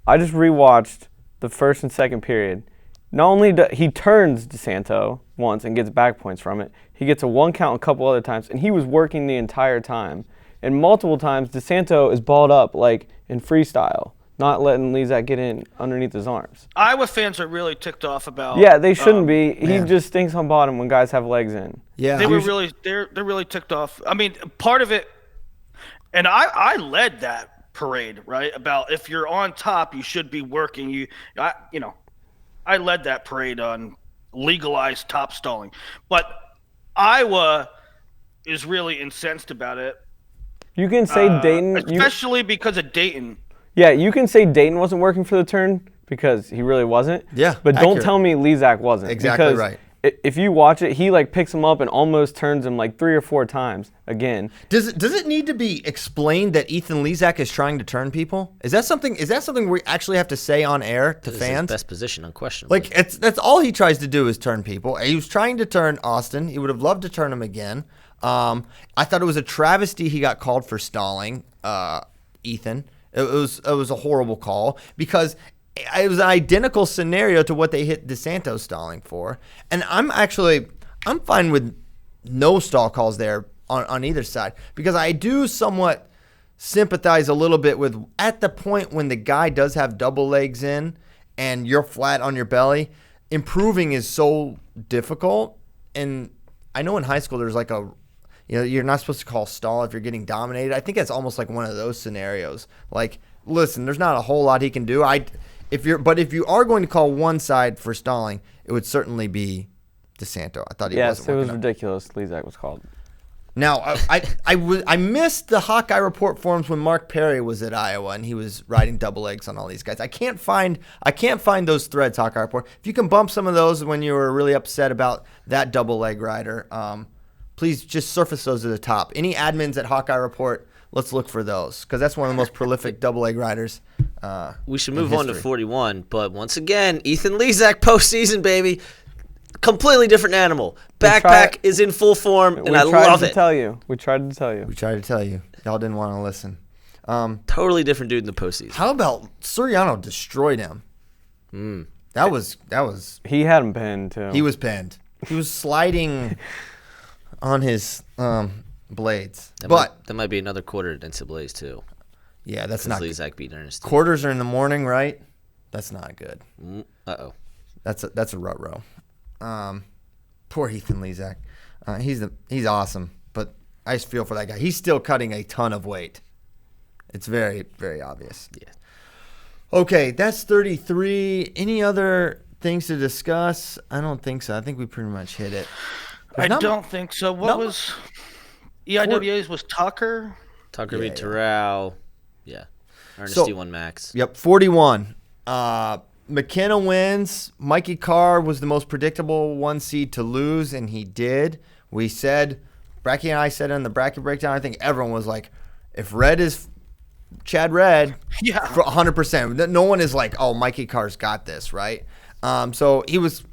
I just rewatched the first and second period. Not only he turns DeSanto once and gets back points from it, he gets a one count a couple other times, and he was working the entire time. And multiple times, DeSanto is balled up in freestyle, not letting Lezak get in underneath his arms. Iowa fans are really ticked off about. Yeah, they shouldn't be. He just stinks on bottom when guys have legs in. Yeah, they're really ticked off. I mean, part of it, and I led that parade, right? About if you're on top, you should be working. I led that parade on legalized top stalling, but Iowa is really incensed about it. You can say Dayton, especially because of Dayton. Yeah, you can say Dayton wasn't working for the turn because he really wasn't. Yeah, but don't tell me Lezak wasn't. Exactly because right. If you watch it, he picks him up and almost turns him 3 or 4 times again. Does it need to be explained that Ethan Lezak is trying to turn people? Is that something we actually have to say on air to fans? His best position, unquestionably. That's all he tries to do is turn people. He was trying to turn Austin. He would have loved to turn him again. I thought it was a travesty he got called for stalling Ethan. It was a horrible call because it was an identical scenario to what they hit DeSanto stalling for. And I'm fine with no stall calls there on either side because I do somewhat sympathize a little bit with at the point when the guy does have double legs in and you're flat on your belly, improving is so difficult. And I know in high school there's you're not supposed to call stall if you're getting dominated. I think that's almost like one of those scenarios. Listen, there's not a whole lot he can do. If you are going to call one side for stalling, it would certainly be DeSanto. I thought he wasn't. Yes, it was ridiculous. Lezak was called. Now, I missed the Hawkeye Report forums when Mark Perry was at Iowa and he was riding double legs on all these guys. I can't find those threads, Hawkeye Report. If you can bump some of those when you were really upset about that double leg rider, please just surface those at the top. Any admins at Hawkeye Report, let's look for those because that's one of the most prolific double leg riders. We should move on to 41, but once again, Ethan Lezak postseason, baby. Completely different animal. Backpack is in full form, and I love it. We tried to tell you. We tried to tell you. Y'all didn't want to listen. Totally different dude in the postseason. How about Soriano destroyed him? That was. He had him pinned too. He was pinned. He was sliding on his blades. That might be another quarter at NCAA's too. Yeah, that's not good. Lezak beat Ernest. Quarters are in the morning, right? That's not good. Uh-oh. That's a rut row. Poor Ethan Lezak. He's awesome, but I just feel for that guy. He's still cutting a ton of weight. It's very, very obvious. Yeah. Okay, that's 33. Any other things to discuss? I don't think so. I think we pretty much hit it. I don't think so. What was EIWA's was Tucker? Tucker beat Terrell. Yeah. Ernest won max. Yep, 41. McKenna wins. Mikey Carr was the most predictable 1 seed to lose, and he did. We said, Bracky and I said in the bracket breakdown, I think everyone was like, if Red is Chad Red, 100%. No one is like, oh, Mikey Carr's got this, right? So he was,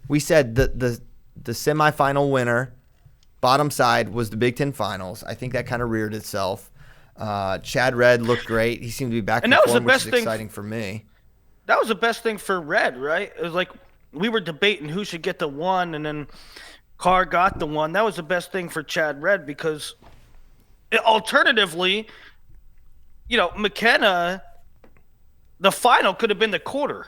we said the semifinal winner, bottom side, was the Big Ten Finals. I think that kind of reared itself. Chad Red looked great. He seemed to be back in form, which is exciting for me. That was the best thing for Red, right? It was like we were debating who should get the 1, and then Carr got the 1. That was the best thing for Chad Red because alternatively, McKenna, the final could have been the quarter.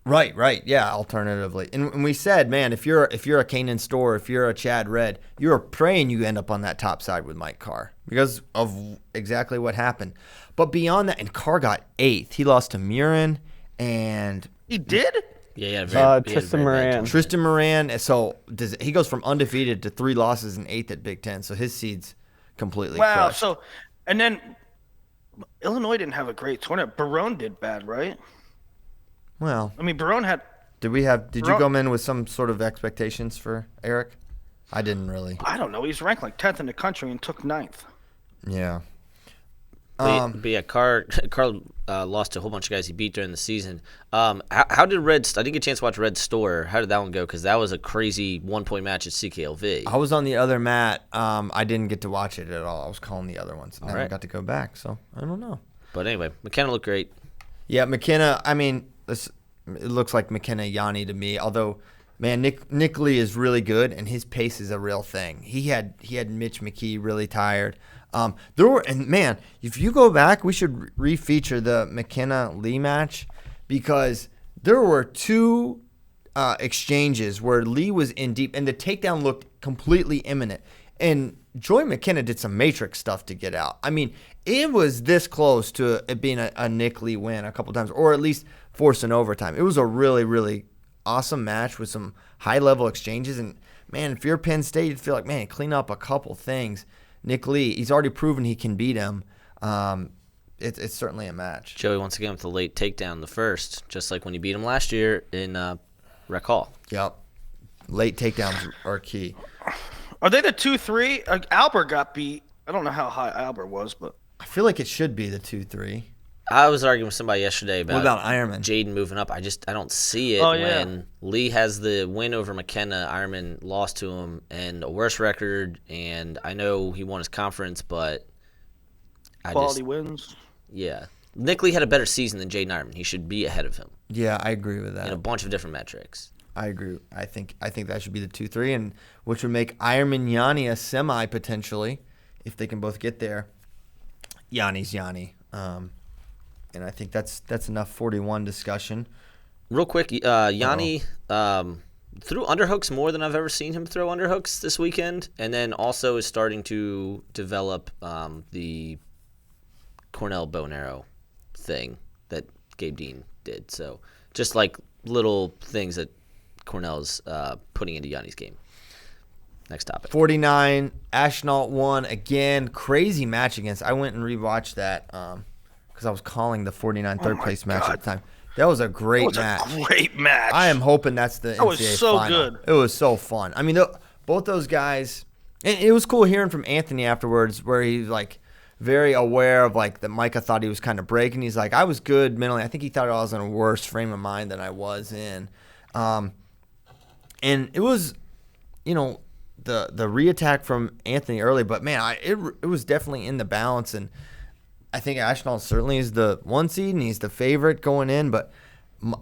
Right. Yeah, alternatively. And we said, man, if you're a Kanan Storr, if you're a Chad Red, you're praying you end up on that top side with Mike Carr because of exactly what happened. But beyond that, and Carr got 8th. He lost to Murin and he did? Yeah, Tristan Moran. Tristan Moran. So he goes from undefeated to 3 losses and 8th at Big Ten. So his seed's completely crushed. So, and then Illinois didn't have a great tournament. Barone did bad, right? Well, Barone had. Did you go in with some sort of expectations for Eric? I didn't really. I don't know. He's ranked like 10th in the country and took 9th. Yeah. But yeah, Carr lost to a whole bunch of guys he beat during the season. How did Red? I didn't get a chance to watch Red Storr. How did that one go? Because that was a crazy 1-point match at CKLV. I was on the other mat. I didn't get to watch it at all. I was calling the other ones. And then I got to go back, so I don't know. But anyway, McKenna looked great. Yeah, McKenna. It looks like McKenna Yanni to me. Although, man, Nick Lee is really good, and his pace is a real thing. He had Mitch McKee really tired. If you go back, we should refeature the McKenna Lee match because there were 2 exchanges where Lee was in deep and the takedown looked completely imminent. And Joy McKenna did some matrix stuff to get out. It was this close to it being a Nick Lee win a couple times, or at least force an overtime. It was a really, really awesome match with some high-level exchanges. And, man, if you're Penn State, you'd feel like, man, clean up a couple things. Nick Lee, he's already proven he can beat him. It's certainly a match. Joey, once again, with the late takedown, the first, just like when you beat him last year in Rec Hall. Yep. Late takedowns are key. Are they the 2-3? Albert got beat. I don't know how high Albert was, but I feel like it should be the 2-3. I was arguing with somebody yesterday about Ironman? Jaden moving up. I don't see it when Lee has the win over McKenna. Ironman lost to him and a worse record. And I know he won his conference, but quality wins. Yeah, Nick Lee had a better season than Jaden Ironman. He should be ahead of him. Yeah, I agree with that. In a bunch of different metrics. I agree. I think that should be the 2-3, and which would make Ironman Yanni a semi potentially if they can both get there. Yanni's Yanni. And I think that's enough 41 discussion. Real quick, Yanni threw underhooks more than I've ever seen him throw underhooks this weekend, and then also is starting to develop the Cornell bow and arrow thing that Gabe Dean did. So just like little things that Cornell's putting into Yanni's game. Next topic. 49, Ashnault won again. Crazy match against. I went and rewatched that because I was calling the 49 third place match at the time. That was a great match. A great match. I am hoping that's the NCAA was so final. good. It was so fun. I mean, both those guys, And it was cool hearing from Anthony afterwards, where he's like very aware of like that Micah thought he was kind of breaking. He's like, I was good mentally. I think he thought I was in a worse frame of mind than I was in. And it was, the reattack from Anthony early, but man, it was definitely in the balance. And I think Ashnault certainly is the 1 seed and he's the favorite going in, but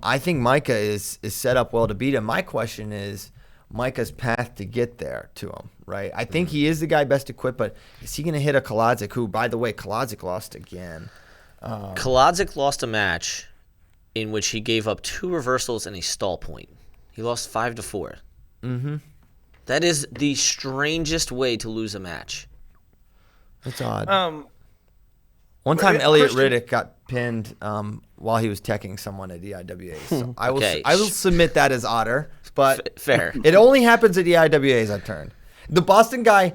I think Micah is set up well to beat him. My question is Micah's path to get there to him, right? I think he is the guy best equipped, but is he going to hit a Kolodzik, who, by the way, Kolodzik lost again? Kolodzik lost a match in which he gave up 2 reversals and a stall point. He lost 5-4. Mm-hmm. That is the strangest way to lose a match. That's odd. One time, Elliot Riddick got pinned while he was teching someone at EIWA. So I will submit that as odder, but fair. It only happens at EIWAs. I've turned the Boston guy.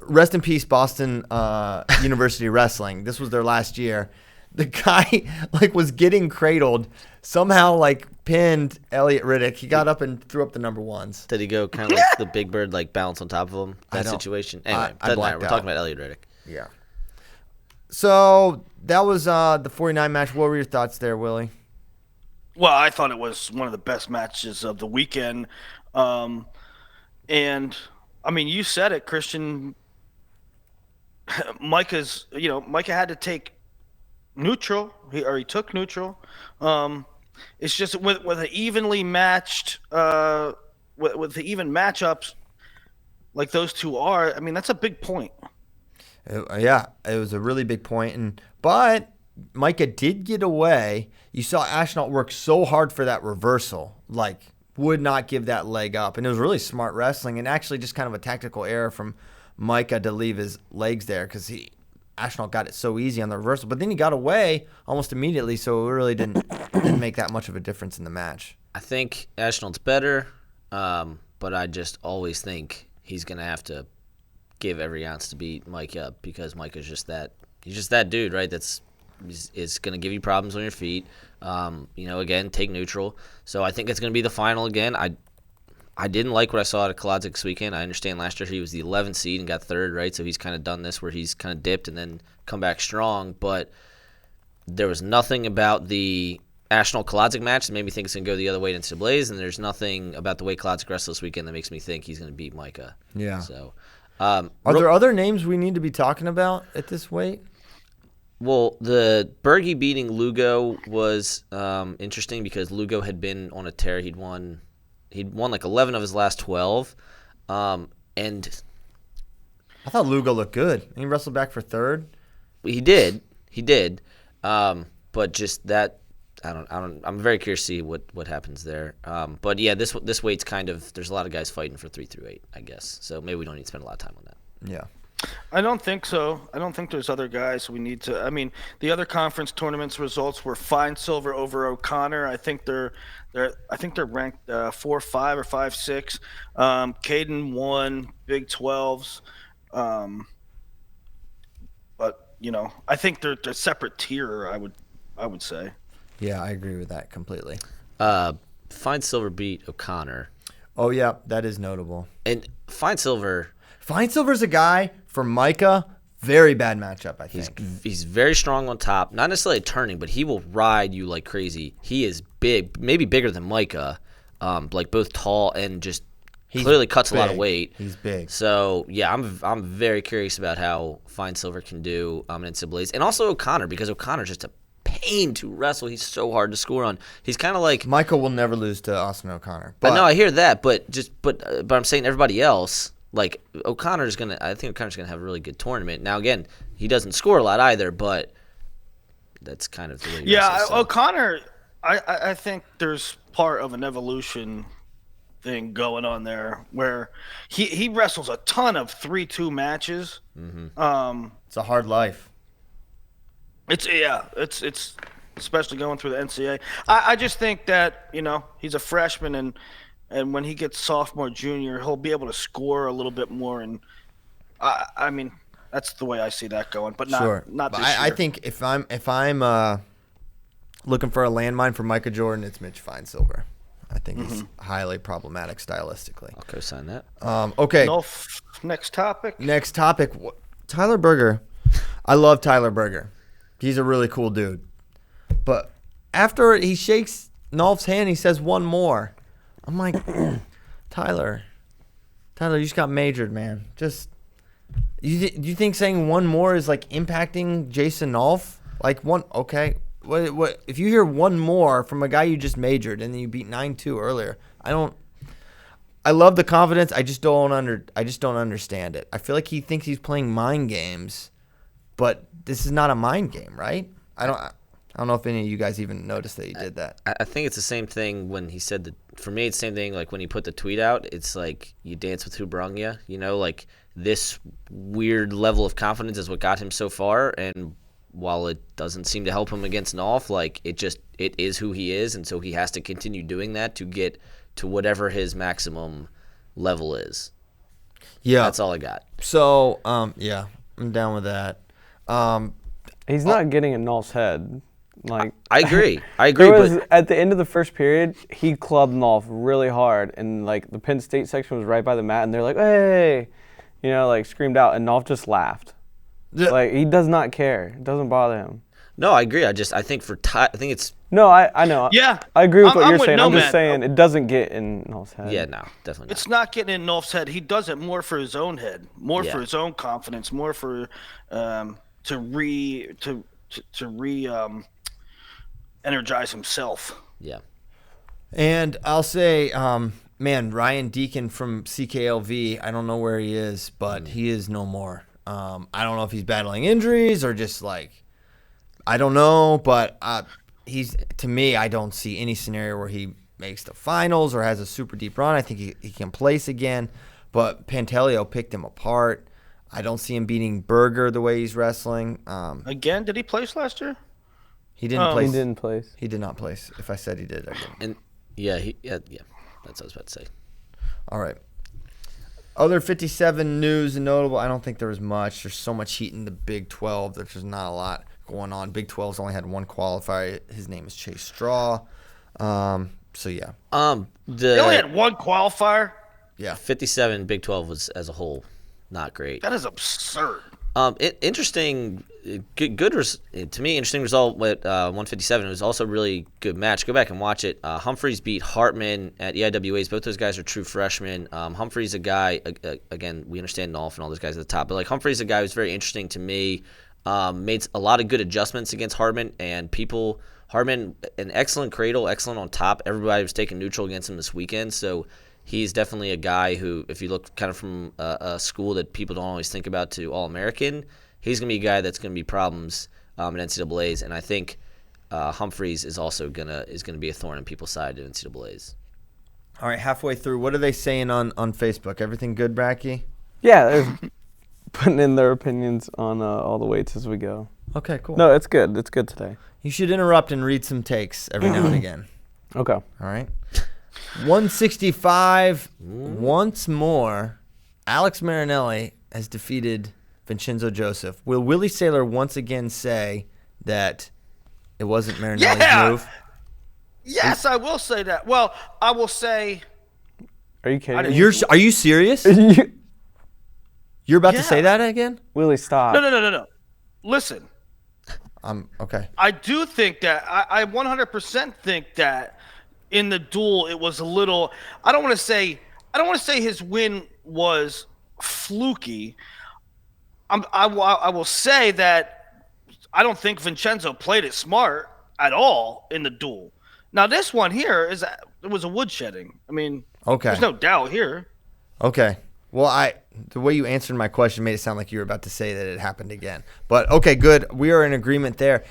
Rest in peace, Boston University Wrestling. This was their last year. The guy was getting cradled, somehow pinned Elliot Riddick. He got up and threw up the number ones. Did he go kind of like the Big Bird, bounce on top of him? That situation. Anyway, doesn't matter. We're talking about Elliot Riddick. Yeah. So that was the 49 match. What were your thoughts there, Willie? Well, I thought it was one of the best matches of the weekend. And, I mean, you said it, Christian. Micah had to take neutral. He took neutral. It's just with an evenly matched, with the even matchups like those two are, I mean, that's a big point. Yeah, it was a really big point. But Micah did get away. You saw Ashnault work so hard for that reversal, would not give that leg up. And it was really smart wrestling and actually just kind of a tactical error from Micah to leave his legs there because Ashnault got it so easy on the reversal. But then he got away almost immediately, so it really didn't make that much of a difference in the match. I think Ashnault's better, but I just always think he's going to have to give every ounce to beat Micah up because Micah's just that. He's just that dude, right? Is going to give you problems on your feet. Again, take neutral. So I think it's going to be the final again. I didn't like what I saw at Kolodzik this weekend. I understand last year he was the 11th seed and got 3rd, right? So he's kind of done this where he's kind of dipped and then come back strong. But there was nothing about the Ashnault Kolodzik match that made me think it's going to go the other way in NCAAs, and there's nothing about the way Kolodzik wrestled this weekend that makes me think he's going to beat Micah. Yeah. So, are there other names we need to be talking about at this weight? Well, the Berger beating Lugo was interesting because Lugo had been on a tear. He'd won 11 of his last 12. And I thought Lugo looked good. He wrestled back for 3rd. He did. But just that, I'm very curious to see what happens there. But yeah, this weight's kind of, there's a lot of guys fighting for 3 through 8, I guess. So maybe we don't need to spend a lot of time on that. Yeah. I don't think so. I don't think there's other guys we need to. I mean, the other conference tournaments results were Fine Silver over O'Connor. I think they're ranked 4-5 or 5-6. Caden won Big 12s. But I think they're a separate tier. I would say. Yeah, I agree with that completely. Fine Silver beat O'Connor. Oh yeah, that is notable. And Fine Silver's a guy for Micah. Very bad matchup, I think. He's very strong on top. Not necessarily turning, but he will ride you like crazy. He is big, maybe bigger than Micah. Both tall and just clearly cuts a lot of weight. He's big. So yeah, I'm very curious about how Fine Silver can do in NCAAs, and also O'Connor because O'Connor's just a pain to wrestle. He's so hard to score on. He's kind of like Michael will never lose to Austin O'Connor. But no, I hear that. But I'm saying everybody else. I think O'Connor's gonna have a really good tournament. Now again, he doesn't score a lot either, but that's kind of the way. O'Connor, I think there's part of an evolution thing going on there where he wrestles a ton of 3-2 matches. Mm-hmm. It's a hard life. It's especially going through the NCAA. I just think that he's a freshman and when he gets sophomore, junior, he'll be able to score a little bit more. And I mean, that's the way I see that going. But not this year. I think if I'm looking for a landmine for Micah Jordan, it's Mitch Fine Silver. I think he's highly problematic stylistically. I'll co-sign that. Okay. Next topic. Tyler Berger. I love Tyler Berger. He's a really cool dude. But after he shakes Nolf's hand, he says one more. I'm like, Tyler, you just got majored, man. Just you think saying one more is like impacting Jason Nolf? Like one, okay. What if you hear one more from a guy you just majored and then you beat 9-2 earlier? I love the confidence. I just don't understand it. I feel like he thinks he's playing mind games, but this is not a mind game, right? I don't know if any of you guys even noticed that he did that. I think it's the same thing when he said that. For me, it's the same thing like when he put the tweet out. It's like you dance with who brung you. You know, like this weird level of confidence is what got him so far. And while it doesn't seem to help him against Nolf, like it is who he is, and so he has to continue doing that to get to whatever his maximum level is. Yeah, that's all I got. So, yeah, I'm down with that. He's not getting in Nolf's head. Like I agree. But at the end of the first period, he clubbed Nolf really hard, and like the Penn State section was right by the mat, and they're like, "Hey," like screamed out, and Nolf just laughed. Like he does not care. It doesn't bother him. No, I agree. I think it's. No, I know. Yeah, I agree with what you're saying. I'm just saying it doesn't get in Nolf's head. Yeah, no, definitely not. It's not getting in Nolf's head. He does it more for his own head, more for his own confidence, more for to energize himself. Yeah. And I'll say, Ryan Deacon from CKLV, I don't know where he is, but he is no more. I don't know if he's battling injuries or just like, I don't know, but to me, I don't see any scenario where he makes the finals or has a super deep run. I think he can place again, but Pantaleo picked him apart. I don't see him beating Berger the way he's wrestling. Again, did he place last year? He didn't place. He didn't place. He did not place. If I said he did, I didn't. And yeah, that's what I was about to say. All right. Other 57 news and notable. I don't think there was much. There's so much heat in the Big 12. There's just not a lot going on. Big 12's only had one qualifier. His name is Chase Straw. So yeah. They only had one qualifier. Yeah. 57 Big 12 was as a whole not great. That is absurd. Interesting, to me. Interesting result with 157. It was also a really good match. Go back and watch it. Humphreys beat Hartman at EIWAs. Both those guys are true freshmen. Humphreys a guy. Again, we understand Nolf and all those guys at the top, but like Humphreys a guy who's very interesting to me. Made a lot of good adjustments against Hartman, and Hartman an excellent cradle, excellent on top. Everybody was taking neutral against him this weekend, so. He's definitely a guy who, if you look kind of from a school that people don't always think about to All-American, he's going to be a guy that's going to be problems at NCAAs. And I think Humphreys is also going to be a thorn in people's side at NCAAs. All right, halfway through. What are they saying on Facebook? Everything good, Bracky? Yeah, they're putting in their opinions on all the weights as we go. Okay, cool. No, it's good. It's good today. You should interrupt and read some takes every now and again. Okay. All right. 165 once more. Alex Marinelli has defeated Vincenzo Joseph. Will Willie Saylor once again say that it wasn't Marinelli's move? Yes, I will say that. Well, I will say. Are you kidding? Are you serious? You're about to say that again? Willie, stop. No. Listen. Okay. I do think that. I 100% think that. In the duel, it was a little. I don't want to say his win was fluky. I will say that I don't think Vincenzo played it smart at all in the duel. Now this one here it was a woodshedding. I mean, okay. There's no doubt here. Okay. Well, the way you answered my question made it sound like you were about to say that it happened again. But okay, good. We are in agreement there.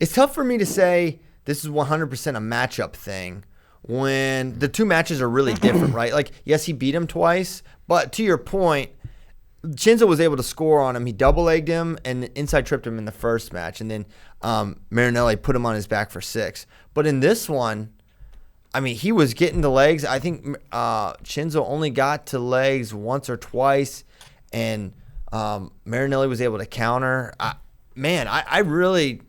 It's tough for me to say this is 100% a matchup thing when the two matches are really different, right? Like, yes, he beat him twice, but to your point, Chinzo was able to score on him. He double-legged him and inside tripped him in the first match, and then Marinelli put him on his back for 6. But in this one, I mean, he was getting the legs. I think Chinzo only got to legs once or twice, and Marinelli was able to counter. I really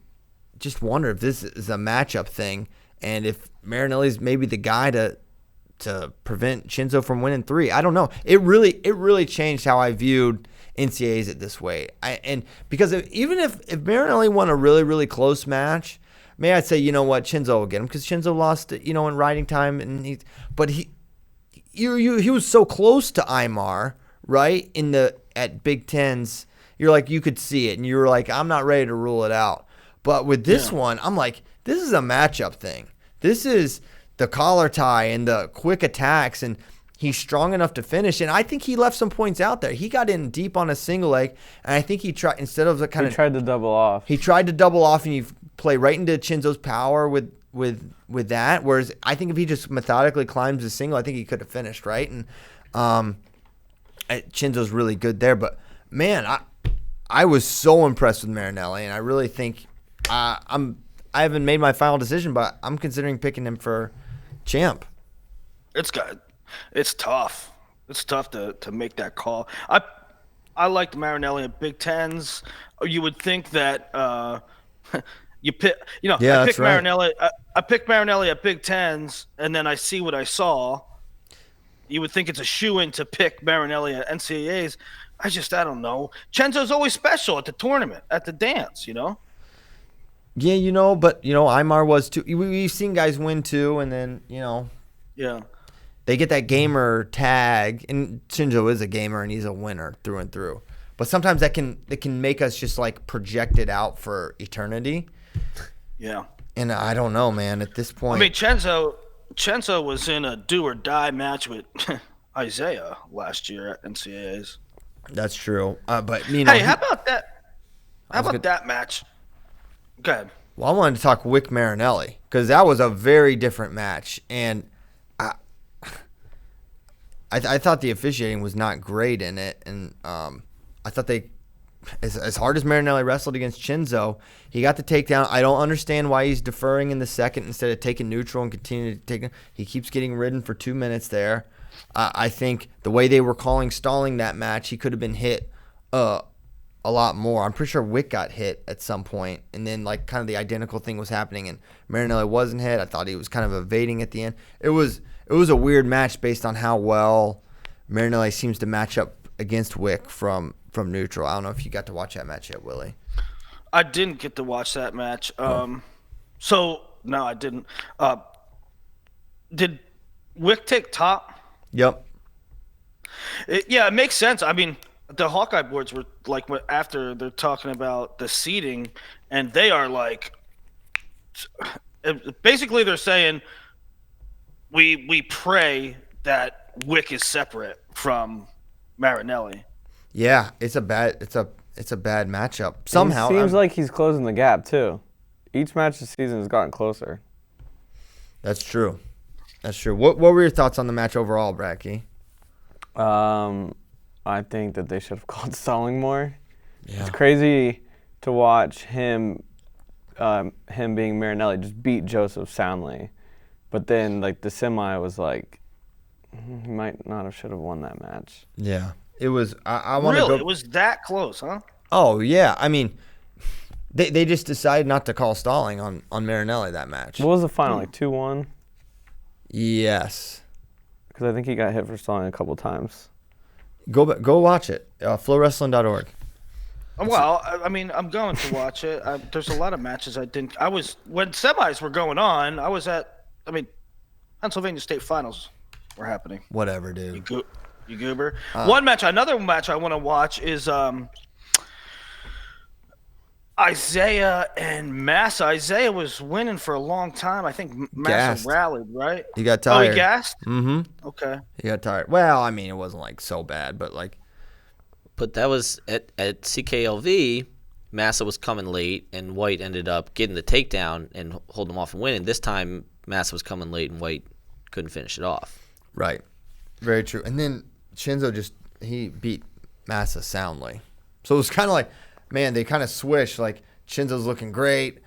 just wonder if this is a matchup thing and if Marinelli's maybe the guy to prevent Shinzo from winning 3. I don't know. It really changed how I viewed NCAAs at this weight. Because even if Marinelli won a really, really close match, may I say, you know what, Shinzo will get him because Shinzo lost, in riding time, and he was so close to Aymar, right? At Big Tens, you're like, you could see it, and you were like, I'm not ready to rule it out. But with this one, I'm like, this is a matchup thing. This is the collar tie and the quick attacks, and he's strong enough to finish. And I think he left some points out there. He got in deep on a single leg, and I think he tried, instead of the He tried to double off. He tried to double off, and you play right into Shinzo's power with that. Whereas I think if he just methodically climbs the single, I think he could have finished, right? And Shinzo's really good there. But, man, I was so impressed with Marinelli, and I really think I haven't made my final decision, but I'm considering picking him for champ. It's good. It's tough. It's tough to make that call. I liked Marinelli at Big Tens. You would think that you pick. I picked Marinelli. I picked Marinelli at Big Tens, and then I see what I saw. You would think it's a shoo-in to pick Marinelli at NCAAs. I don't know. Chenzo's always special at the tournament, at the dance. Yeah, but Aymar was too. We've seen guys win too, and then Yeah. They get that gamer tag, and Shinzo is a gamer, and he's a winner through and through. But sometimes that can make us just like project it out for eternity. Yeah. And I don't know, man. At this point, I mean, Chenzo was in a do or die match with Isaiah last year at NCAAs. That's true. But hey, how about that? How about that match? Go ahead. Well, I wanted to talk Wick Marinelli because that was a very different match, and I thought the officiating was not great in it, and I thought as hard as Marinelli wrestled against Shinzo, he got the takedown. I don't understand why he's deferring in the second instead of taking neutral and continuing to take it. He keeps getting ridden for 2 minutes there. I think the way they were calling stalling that match, he could have been hit a lot more. I'm pretty sure Wick got hit at some point, and then like kind of the identical thing was happening, and Marinelli wasn't hit. I thought he was kind of evading at the end. It was a weird match based on how well Marinelli seems to match up against Wick from neutral. I don't know if you got to watch that match yet, Willie. I didn't get to watch that match. So no, I didn't. Did Wick take top? Yep. It makes sense. I mean, the Hawkeye boards were like after they're talking about the seeding, and they are like, basically they're saying we pray that Wick is separate from Marinelli. Yeah, it's a bad matchup. Somehow it seems like he's closing the gap too. Each match this season has gotten closer. That's true. What were your thoughts on the match overall, Bracky? I think that they should have called stalling more. Yeah. It's crazy to watch him being Marinelli just beat Joseph soundly, but then like the semi was like he might not have should have won that match. Yeah, it was. I want to Really, go. it was that close, huh? Oh yeah, I mean, they just decided not to call stalling on Marinelli that match. What was the final, like 2-1? Yes. Because I think he got hit for stalling a couple times. Go watch it. FloWrestling.org. Well, I mean, I'm going to watch it. There's a lot of matches I didn't. When semis were going on, I was at. I mean, Pennsylvania State Finals were happening. Whatever, dude. You goober. Another match I want to watch is Isaiah and Massa. Isaiah was winning for a long time. I think Massa rallied, right? He got tired. Oh, he gassed? Mm-hmm. Okay. He got tired. Well, I mean, it wasn't like so bad, but like. But that was at CKLV. Massa was coming late, and White ended up getting the takedown and holding him off and winning. This time, Massa was coming late, and White couldn't finish it off. Right. Very true. And then Shinzo he beat Massa soundly. So it was kind of like, man, they kind of switched. Like, Shinzo's looking great.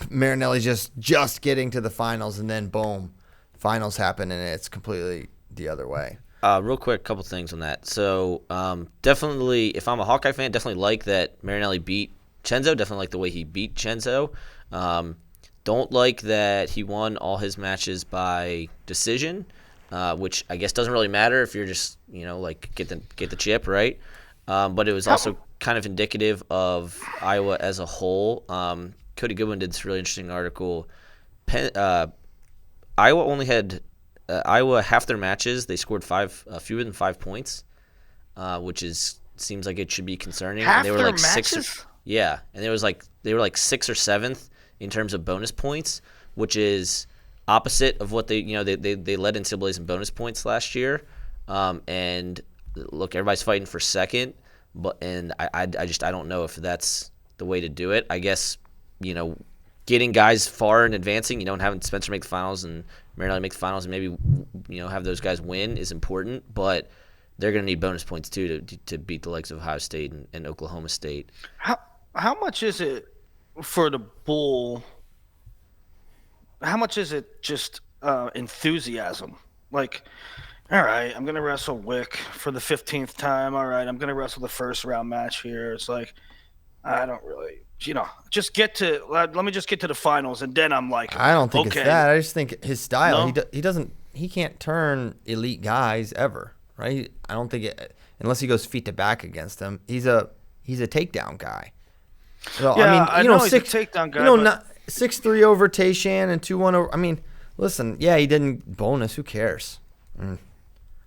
Marinelli's just getting to the finals, and then, boom, finals happen, and it's completely the other way. Real quick, couple things on that. So definitely, if I'm a Hawkeye fan, definitely like that Marinelli beat Chenzo. Definitely like the way he beat Chenzo. Don't like that he won all his matches by decision, which I guess doesn't really matter if you're just like get the chip, right? But it was also kind of indicative of Iowa as a whole. Cody Goodwin did this really interesting article. Iowa only had half their matches. They scored fewer than 5 points, which seems like it should be concerning. Half and they were their like matches? And they were like 6th or 7th in terms of bonus points, which is opposite of what they led NCAA's in bonus points last year. And look, everybody's fighting for second, I don't know if that's the way to do it. I guess getting guys far and advancing, having Spencer make the finals and Marinelli make the finals and maybe have those guys win is important, but they're going to need bonus points too to beat the likes of Ohio State and Oklahoma State. How much is it for the Bull? How much is it just enthusiasm? Like, all right, I'm going to wrestle Wick for the 15th time. All right, I'm going to wrestle the first round match here. It's like, I don't really, just let me just get to the finals, and then I'm like, I don't think okay. it's that. I just think his style. No? He can't turn elite guys ever, right? I don't think it unless he goes feet to back against them. He's a takedown guy. So, yeah, I mean, he's a takedown guy. Not 6'3" over Tayshan and 2-1 over. I mean, listen, yeah, he didn't bonus. Who cares?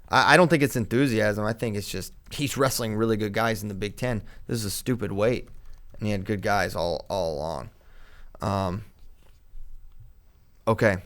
I don't think it's enthusiasm. I think it's just he's wrestling really good guys in the Big Ten. This is a stupid weight, and he had good guys all along. Okay.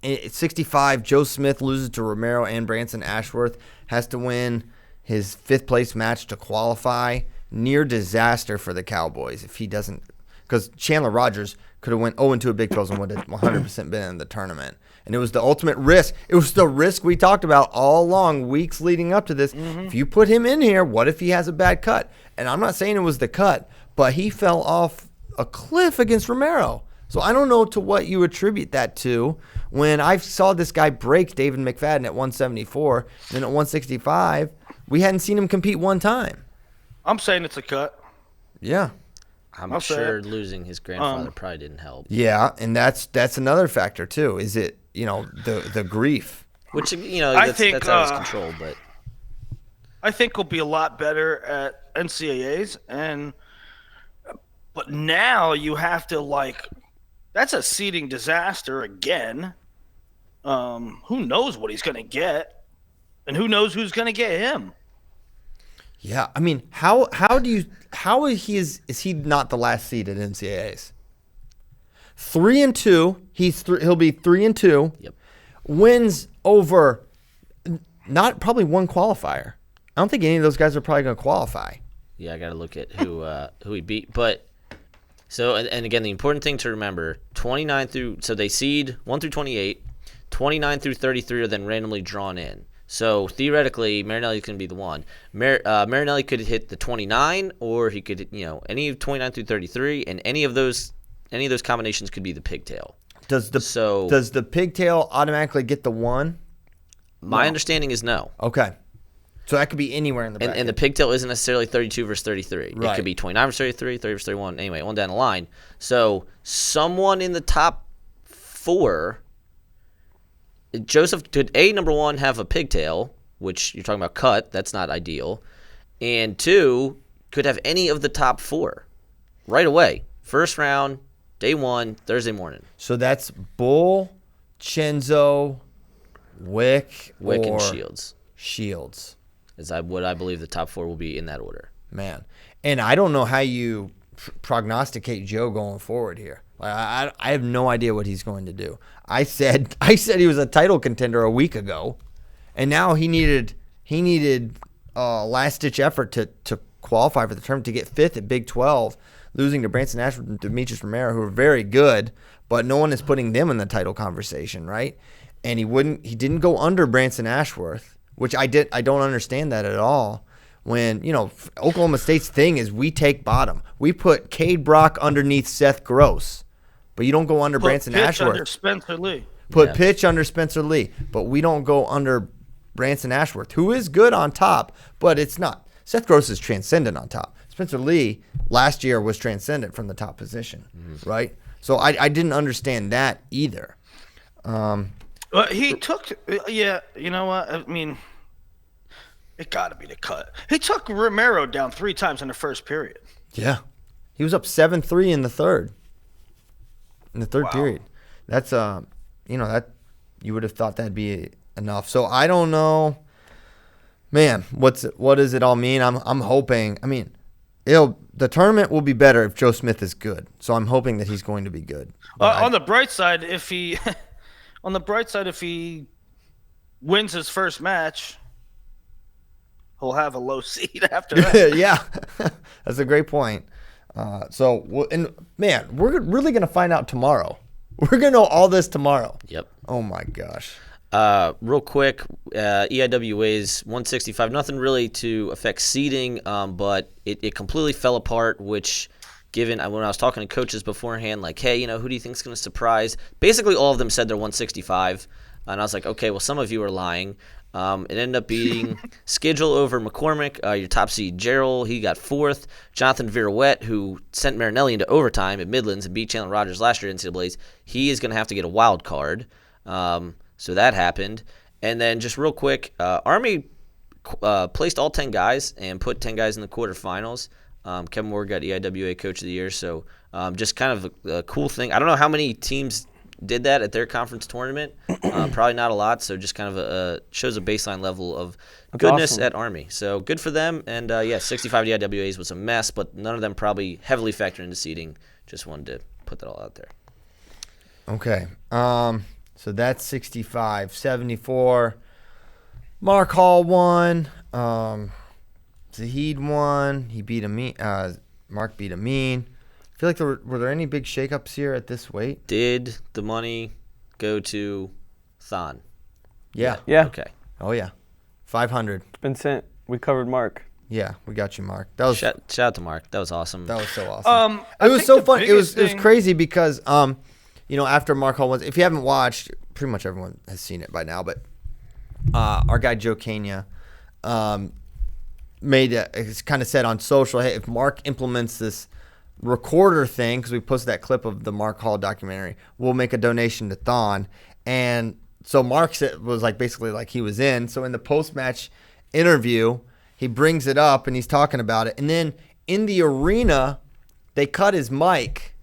At 65, Joe Smith loses to Romero and Branson Ashworth. Has to win his 5th place match to qualify. Near disaster for the Cowboys if he doesn't, because Chandler Rogers could have went 0-2 at Big 12 and would have 100% been in the tournament. And it was the ultimate risk. It was the risk we talked about all along, weeks leading up to this. Mm-hmm. If you put him in here, what if he has a bad cut? And I'm not saying it was the cut, but he fell off a cliff against Romero. So I don't know to what you attribute that to when I saw this guy break David McFadden at 174, and then at 165, we hadn't seen him compete one time. I'm saying it's a cut. Yeah. I'm sure losing his grandfather probably didn't help. Yeah, and that's another factor too. Is it, the grief? Which, that's out of his control, but I think he'll be a lot better at NCAAs, but now you have to that's a seeding disaster again. Who knows what he's going to get, and who knows who's going to get him? Yeah, I mean, is he not the last seed at NCAAs? 3-2, he'll be 3-2. Yep. Wins over not probably one qualifier. I don't think any of those guys are probably going to qualify. Yeah, I got to look at who he beat. But so and again, the important thing to remember: 29 through they seed 1 through 28, 29 through 33 are then randomly drawn in. So theoretically, Marinelli can be the one. Marinelli could hit the 29, or he could, any of 29 through 33, and any of those combinations could be the pigtail. Does the pigtail automatically get the 1? My understanding is no. Okay, so that could be anywhere in the bracket. And the pigtail isn't necessarily 32 versus 33. Right. It could be 29 versus 33, 30 versus 31. Anyway, on down the line. So someone in the top 4. Joseph could number 1 have a pigtail, which you're talking about cut. That's not ideal. And 2 could have any of the top 4 right away. First round, day 1, Thursday morning. So that's Bull, Chenzo, Wick and Shields. Shields is what I believe the top 4 will be in that order. Man, and I don't know how you prognosticate Joe going forward here. I have no idea what he's going to do. I said he was a title contender a week ago, and now he needed last ditch effort to qualify for the tournament to get 5th at Big 12, losing to Branson Ashford and Demetrius Romero, who are very good, but no one is putting them in the title conversation, right? And he didn't go under Branson Ashworth, which I don't understand that at all. When, Oklahoma State's thing is we take bottom. We put Cade Brock underneath Seth Gross, but you don't go under Branson Ashworth. Under Spencer Lee. Put Pitch under Spencer Lee, but we don't go under Branson Ashworth, who is good on top, but it's not. Seth Gross is transcendent on top. Spencer Lee last year was transcendent from the top position, right? So I didn't understand that either. He took, you know what? I mean, it got to be the cut. He took Romero down 3 times in the first period. Yeah. He was up 7-3 in the third. In the third period. That's, that you would have thought that'd be enough. So I don't know. Man, what does it all mean? I'm hoping. I mean, the tournament will be better if Joe Smith is good. So I'm hoping that he's going to be good. On the bright side, if he wins his first match, he'll have a low seed after that. Yeah, that's a great point. We're really gonna find out tomorrow. We're gonna know all this tomorrow. Yep. Oh my gosh. Real quick, EIW weighs 165. Nothing really to affect seeding, but it completely fell apart, which, given when I was talking to coaches beforehand, like, hey, who do you think is going to surprise? Basically, all of them said they're 165. And I was like, okay, well, some of you are lying. It ended up being Schedule over McCormick, your top seed Gerald. He got 4th. Jonathan Virouette, who sent Marinelli into overtime at Midlands and beat Chandler Rogers last year in NCAAs, he is going to have to get a wild card. So that happened. And then just real quick, Army placed all 10 guys and put 10 guys in the quarterfinals. Kevin Ward got EIWA Coach of the Year. So just kind of a cool thing. I don't know how many teams did that at their conference tournament. Probably not a lot. So just kind of shows a baseline level of goodness at Army. So good for them. And 65 EIWAs was a mess, but none of them probably heavily factored into seeding. Just wanted to put that all out there. Okay. So that's 65. 74. Mark Hall won. Zahid won. He beat Amin. Mark beat Amin. I feel like were there any big shakeups here at this weight? Did the money go to Thon? Yeah. Okay. Oh yeah. 500. Been sent. We covered Mark. Yeah, we got you, Mark. That was shout out to Mark. That was awesome. That was so awesome. It was so fun. It was crazy because after Mark Hall was, if you haven't watched, pretty much everyone has seen it by now, but our guy Joe Kania it's kind of said on social, hey, if Mark implements this recorder thing, because we posted that clip of the Mark Hall documentary, we'll make a donation to Thon. And so Mark was basically like he was in. So in the post-match interview, he brings it up and he's talking about it. And then in the arena, they cut his mic,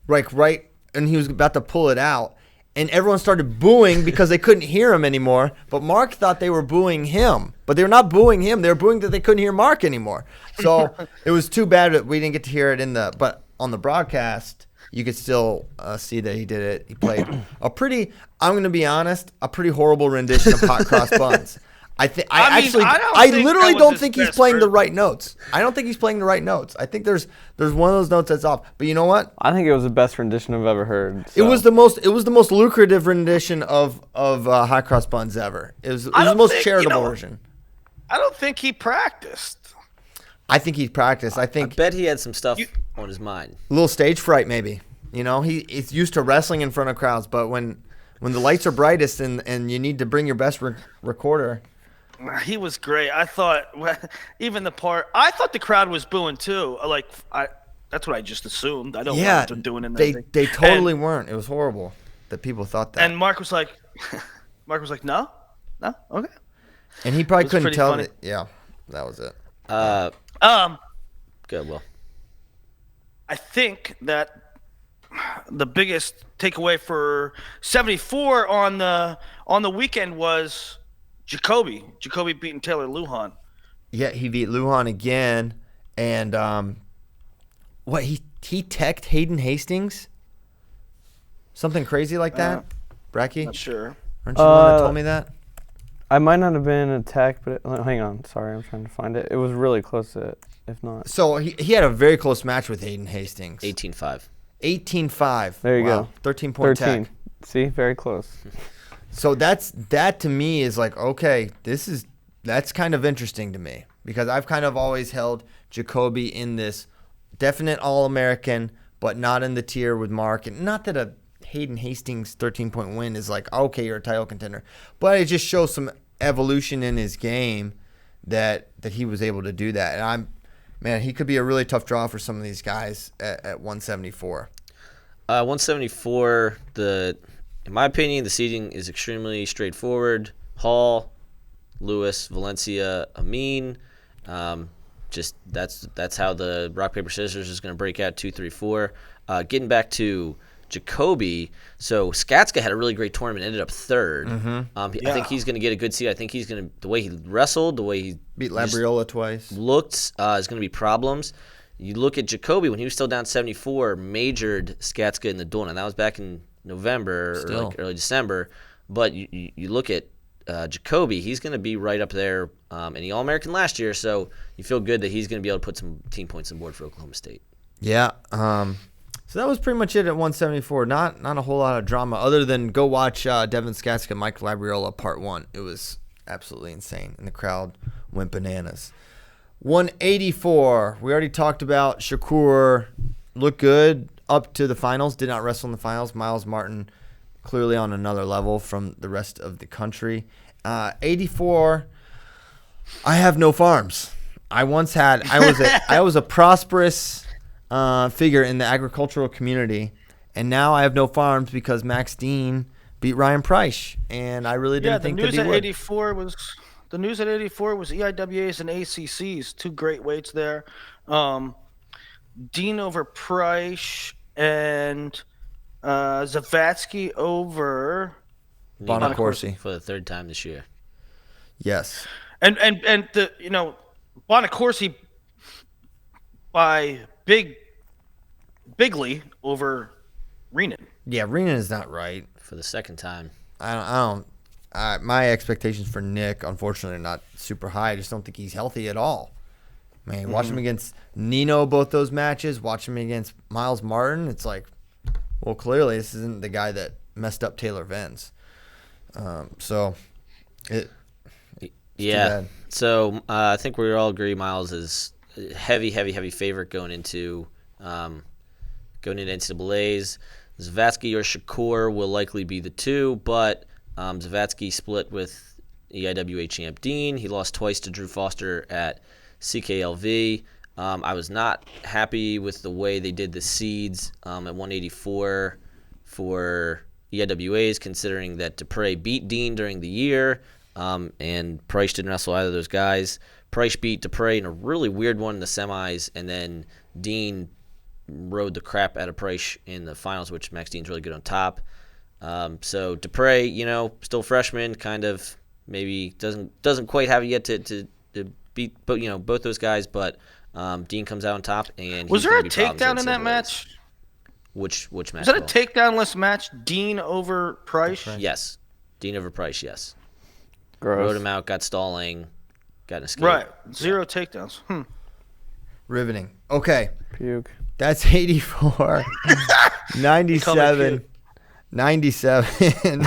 right, and he was about to pull it out. And everyone started booing because they couldn't hear him anymore. But Mark thought they were booing him. But they were not booing him. They were booing that they couldn't hear Mark anymore. So it was too bad that we didn't get to hear it but on the broadcast, you could still see that he did it. He played I'm going to be honest, a pretty horrible rendition of Hot Cross Buns. I literally don't think he's playing the right notes. I don't think he's playing the right notes. I think there's one of those notes that's off. But you know what? I think it was the best rendition I've ever heard. So. It was the most lucrative rendition of Hot Cross Buns ever. It was the most charitable version. I don't think he practiced. I think he practiced. I bet he had some stuff on his mind. A little stage fright, maybe. He's used to wrestling in front of crowds, but when the lights are brightest and you need to bring your best recorder. He was great. I thought I thought the crowd was booing too. That's what I just assumed. I don't know what they're doing in there. They totally weren't. It was horrible that people thought that. And Mark was like, no, okay. And he probably couldn't tell it. Yeah, that was it. Good, Will. I think that the biggest takeaway for 74 on the weekend was Jacoby beating Taylor Lujan. Yeah, he beat Lujan again, and he teched Hayden Hastings? Something crazy like that? Bracky? Not sure. Aren't you the one that told me that? I might not have been a tech, but hang on. Sorry, I'm trying to find it. It was really close to it, if not. So he had a very close match with Hayden Hastings. 18-5. 18-5. There you go. 13-point tech. See, very close. So that to me is like, okay, that's kind of interesting to me because I've kind of always held Jacoby in this definite All-American, but not in the tier with Mark. And not that a Hayden Hastings 13-point win is like, okay, you're a title contender, but it just shows some evolution in his game that he was able to do that. And Man, he could be a really tough draw for some of these guys at 174. 174, in my opinion, the seeding is extremely straightforward. Hall, Lewis, Valencia, Amin. Just that's how the rock, paper, scissors is going to break out 2, 3, 4. Getting back to Jacoby, so Skatska had a really great tournament, ended up third. I think he's going to get a good seed. I think he's going to, the way he wrestled, the way he beat Labriola twice, looked, is going to be problems. You look at Jacoby, when he was still down 74, majored Skatska in the duel, and that was back in November or like early December. But you look at Jacoby, he's going to be right up there, and he All-American last year, so you feel good that he's going to be able to put some team points on board for Oklahoma State. Yeah. So that was pretty much it at 174. Not a whole lot of drama other than go watch Devin Skatska, Mike Labriola Part 1. It was absolutely insane, and the crowd went bananas. 184. We already talked about Shakur. Looked good up to the finals. Did not wrestle in the finals. Miles Martin clearly on another level from the rest of the country. 84. I have no farms. I was a prosperous figure in the agricultural community, and now I have no farms because Max Dean beat Ryan Price, and I really didn't think that he would. The news at 84 was EIWAs and ACCs, two great weights there. Dean over Price and Zavatsky over Bonacorsi for the third time this year. Yes, and the Bonacorsi by bigly over Renan. Yeah, Renan is not right for the second time. My expectations for Nick, unfortunately, are not super high. I just don't think he's healthy at all. Man, watch him against Nino, both those matches. Watch him against Miles Martin. It's like, well, clearly this isn't the guy that messed up Taylor Venz. Yeah. So I think we all agree Miles is a heavy favorite going into NCAAs. Zavatsky or Shakur will likely be the two, but Zavatsky split with EIWA champ Dean. He lost twice to Drew Foster at CKLV. I was not happy with the way they did the seeds at 184 for EIWAs, considering that Dupre beat Dean during the year, and Price didn't wrestle either of those guys. Price beat Dupre in a really weird one in the semis, and then Dean rode the crap out of Price in the finals, which Max Dean's really good on top. So Dupre, still freshman, kind of maybe doesn't quite have it yet to beat, both those guys. But Dean comes out on top, and was there a takedown in that match? Which match? Was that a takedownless match? Dean over Price? Yes, Dean over Price. Yes. Gross. Rode him out, got stalling, got an escape. Right, 0 takedowns. Riveting. Okay. Puke. That's 84. 97. 97.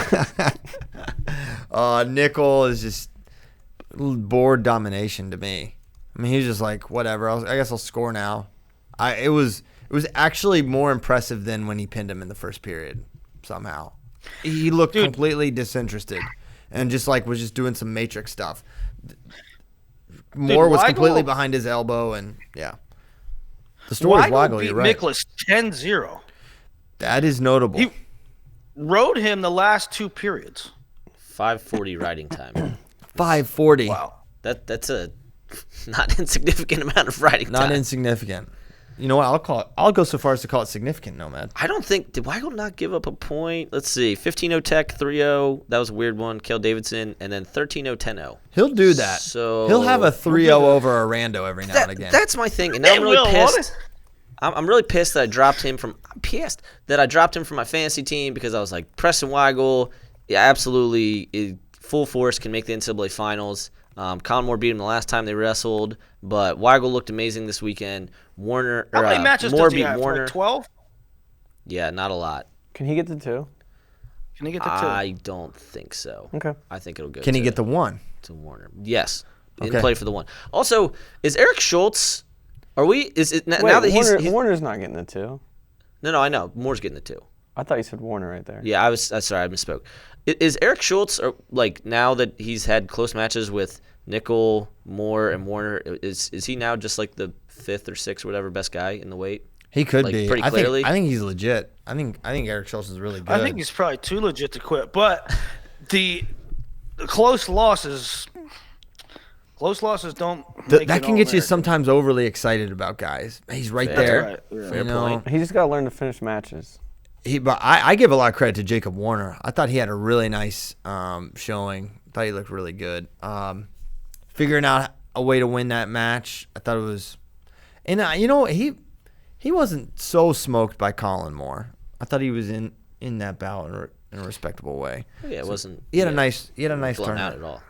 Nickel is just board domination to me. I mean, he's just like, whatever. I guess I'll score now. It was actually more impressive than when he pinned him in the first period. Somehow, he looked completely disinterested and just was just doing some Matrix stuff. Moore was completely behind his elbow, and yeah. The story is Weigel, you're right. Nicholas 10-0. That is notable. He rode him the last two periods. 5:40 riding time. 5:40. Wow. That's a not insignificant amount of riding time. Not insignificant. You know what? I'll go so far as to call it significant, Nomad. I don't think did Weigel not give up a point? Let's see. 15-0 Tech, 3-0. That was a weird one. Kel Davidson, and then 13-0, 10-0. He'll do that. So he'll have a 3-0 over a rando every now and again. That's my thing. And now I'm really pissed. I'm really pissed that I dropped him from. I'm pissed that I dropped him from my fantasy team because I was like, Preston Weigel, yeah, absolutely, full force, can make the NCAA finals. Colin Moore beat him the last time they wrestled, but Weigel looked amazing this weekend. Warner, how many matches Moore does he have? Warner. 12? Yeah, not a lot. Can he get to 2? Can he get to 2? I don't think so. Okay. I think it'll go. Can he get the 1? To Warner? Yes. In Okay. play for the 1. Also, is Eric Schultz? Are we? Is it Wait, now that Warner, he's Warner's not getting the 2. No, I know. Moore's getting the 2. I thought you said Warner right there. Yeah, I was sorry, I misspoke. Is Eric Schultz, now that he's had close matches with Nickel, Moore, and Warner, is he now just like the 5th or 6th or whatever best guy in the weight. He could be. Pretty clearly. I think he's legit. I think Eric Schultz is really good. I think he's probably too legit to quit. But the close losses don't. That can get you sometimes overly excited about guys. He's right there. Right. Yeah. Fair point. He just got to learn to finish matches. But I give a lot of credit to Jacob Warner. I thought he had a really nice showing. I thought he looked really good. Figuring out a way to win that match, I thought it was. And he wasn't so smoked by Colin Moore. I thought he was in that bout in a respectable way. Yeah, it wasn't. He had a nice blown turn out at all.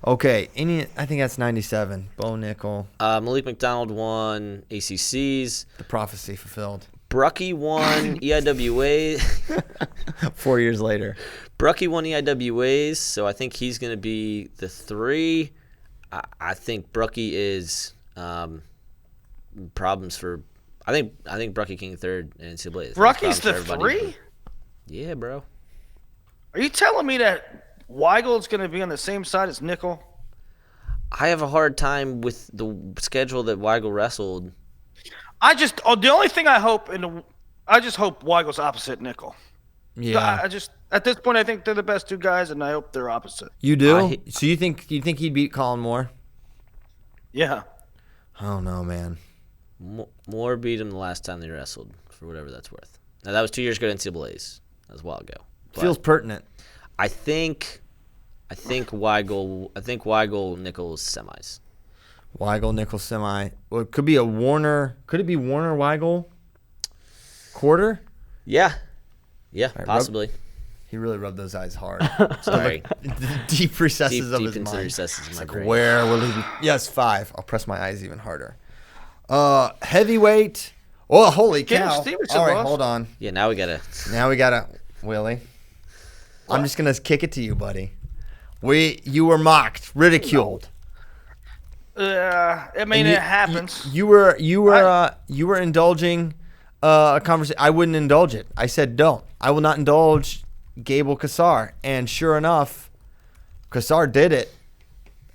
Okay, I think that's 97. Bo Nickel. Malik McDonald won ACCs. The prophecy fulfilled. Brucky won EIWA. 4 years later. Brucky won EIWAs, so I think he's going to be the 3. I think Brucky is problems for. I think Brucky King 3rd in NCAA. Brucky's the 3? Yeah, bro. Are you telling me that Weigel's going to be on the same side as Nickel? I have a hard time with the schedule that Weigel wrestled. The only thing I hope I just hope Weigel's opposite Nickel. Yeah. At this point I think they're the best 2 guys, and I hope they're opposite. You do? So you think he'd beat Colin Moore? Yeah. I don't know, man. Moore beat him the last time they wrestled, for whatever that's worth. Now that was 2 years ago to NCAAs. That was a while ago. But feels pertinent. I think Weigel Nichols semis. Weigel Nichols semi. Well, it could be a Warner. Could it be Warner Weigel quarter? Yeah, right, possibly. He really rubbed those eyes hard. Sorry. The deep recesses of his into the mind. recesses of my brain. Where will he be? Yes, 5. I'll press my eyes even harder. Heavyweight. Oh, holy cow. All right, hold on. Yeah, now we gotta, Willie. I'm just gonna kick it to you, buddy. You were mocked, ridiculed. I mean, it happens. You were indulging a conversation. I wouldn't indulge it. I said don't. I will not indulge Gable Kassar. And sure enough, Kassar did it.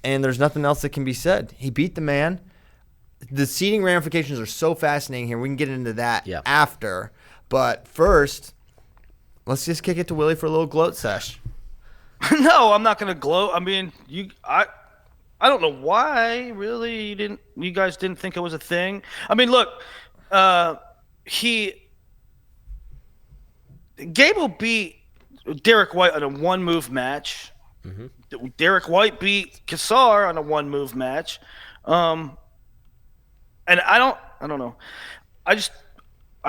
And there's nothing else that can be said. He beat the man. The seating ramifications are so fascinating here. We can get into that after. But first, let's just kick it to Willie for a little gloat sesh. No, I'm not going to gloat. I mean, I don't know why, really, you guys didn't think it was a thing. I mean, look, Gable beat Derek White on a 1-move match. Mm-hmm. Derek White beat Kassar on a 1-move match. And I don't know. I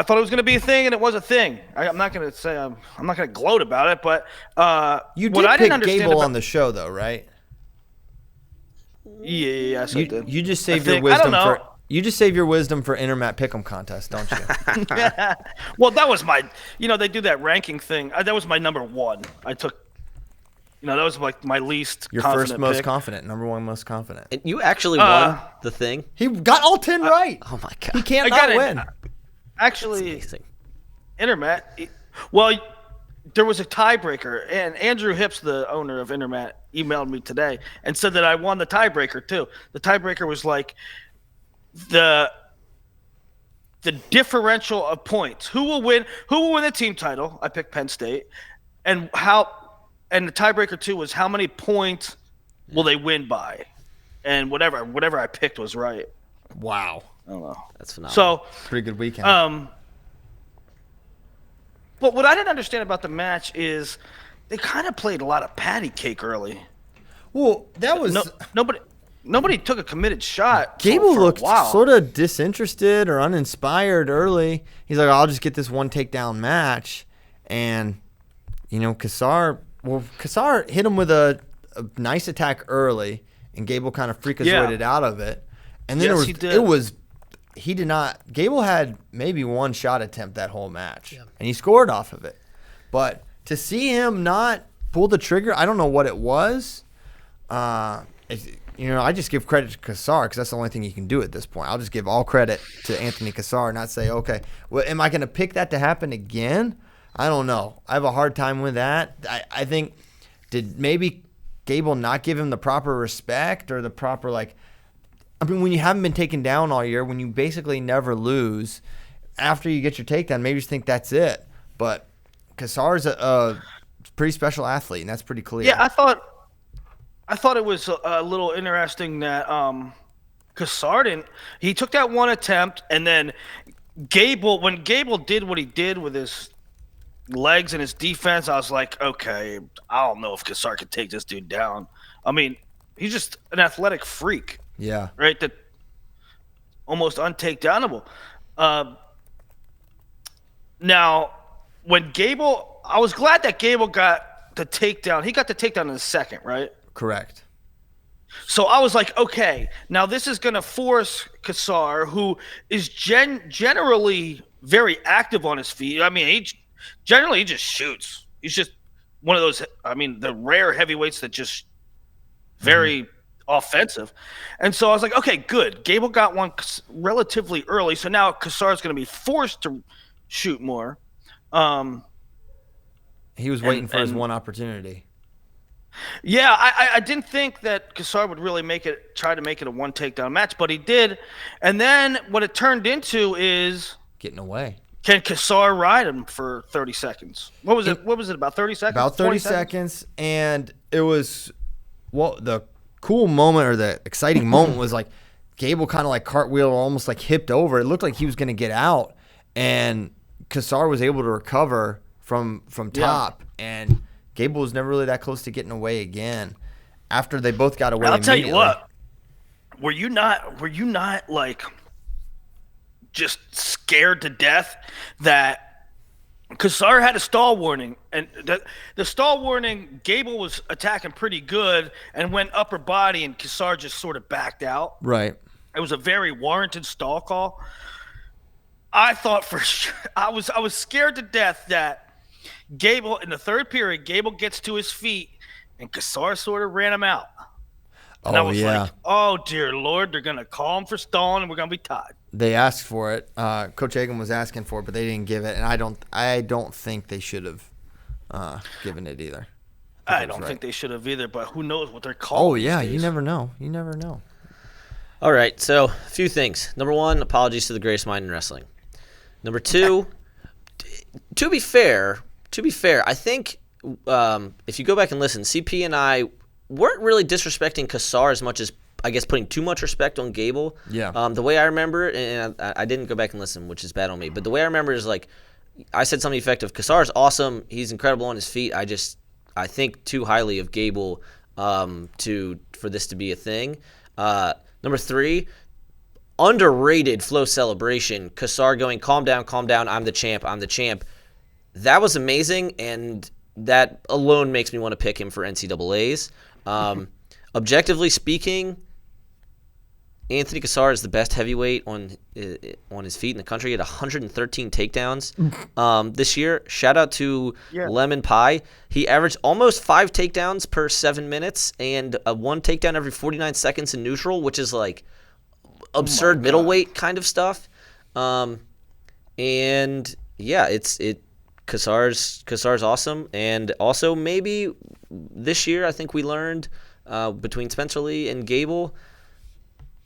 thought it was going to be a thing, and it was a thing. I'm not going to say I'm not going to gloat about it, but you did pick Gable on the show, though, right? Yes, I did. You just save your wisdom for. You just save your wisdom for Intermat Pick'em contest, don't you? Well, that was my. They do that ranking thing. That was my number 1. I took. That was like my least. Your confident first most pick. Confident, number 1 most confident. And you actually won the thing. He got all 10 right. Oh my god! He can't not win. Actually, Intermat. Well, there was a tiebreaker, and Andrew Hips, the owner of Intermat, emailed me today and said that I won the tiebreaker too. The tiebreaker was like the differential of points. Who will win the team title? I picked Penn State, and the tiebreaker too was how many points will they win by, and whatever I picked was right. Wow. I don't know. That's phenomenal. So pretty good weekend. But what I didn't understand about the match is they kind of played a lot of patty cake early. Well, that was nobody took a committed shot. Gable for looked a while. sort of disinterested or uninspired early. He's like, I'll just get this one takedown match, and Kassar hit him with a nice attack early, and Gable kind of freakazoided out of it. And then he did not. Gable had maybe 1 shot attempt that whole match, and he scored off of it. But to see him not pull the trigger, I don't know what it was. I just give credit to Kassar because that's the only thing he can do at this point. I'll just give all credit to Anthony Kassar, not say, okay, well, am I going to pick that to happen again? I don't know. I have a hard time with that. I think, did maybe Gable not give him the proper respect or the proper, I mean, when you haven't been taken down all year, when you basically never lose, after you get your takedown, maybe you just think that's it. But Cassar's a pretty special athlete, and that's pretty clear. Yeah, I thought it was a little interesting that Cassar didn't. He took that one attempt, and then when Gable did what he did with his legs and his defense, I was like, okay, I don't know if Cassar could take this dude down. I mean, he's just an athletic freak. Yeah. Right? That almost untakedownable. Now, when Gable, I was glad that Gable got the takedown. He got the takedown in the second, right? Correct. So I was like, okay, now this is going to force Cassar, who is generally very active on his feet. I mean, he just shoots. He's just one of those, I mean, the rare heavyweights that just very offensive. And so I was like, okay, good. Gable got one relatively early, so now Cassar is going to be forced to shoot more. He was waiting for his one opportunity. Yeah, I didn't think that Cassar would really try to make it a one takedown match, but he did. And then what it turned into is getting away. Can Cassar ride him for 30 seconds? What was it? About 30 seconds? About 30 seconds, and it was the cool moment or the exciting moment was like Gable kind of like cartwheeled, almost like hipped over. It looked like he was going to get out, and Cassar was able to recover from top, and Gable was never really that close to getting away again. After they both got away, I'll tell you what. Were you not like just scared to death that Cassar had a stall warning, and the stall warning, Gable was attacking pretty good and went upper body, and Cassar just sort of backed out. Right. It was a very warranted stall call. I thought for sure I was scared to death that Gable in the third period, Gable gets to his feet, and Cassar sort of ran him out. And I was like, oh, dear Lord, they're going to call him for stalling, and we're going to be tied. They asked for it. Coach Hagan was asking for it, but they didn't give it, and I don't think they should have given it either. I don't think they should have either, but who knows what they're calling. Oh, yeah, you never know. You never know. All right, so a few things. Number one, apologies to the greatest mind in wrestling. Number two, to be fair, I think if you go back and listen, CP and I weren't really disrespecting Cassar as much as, I guess, putting too much respect on Gable. Yeah. The way I remember it, and I didn't go back and listen, which is bad on me, but the way I remember is like I said something effective. Cassar is awesome. He's incredible on his feet. I think too highly of Gable for this to be a thing. Number three, underrated flow celebration. Cassar going, calm down, I'm the champ. That was amazing, and that alone makes me want to pick him for NCAAs. Objectively speaking, Anthony Cassar is the best heavyweight on his feet in the country. He had 113 takedowns this year. Shout out to Lemon Pie. He averaged almost 5 takedowns per 7 minutes and one takedown every 49 seconds in neutral, which is like absurd middleweight kind of stuff. And yeah, Cassar's awesome. And also maybe this year I think we learned between Spencer Lee and Gable,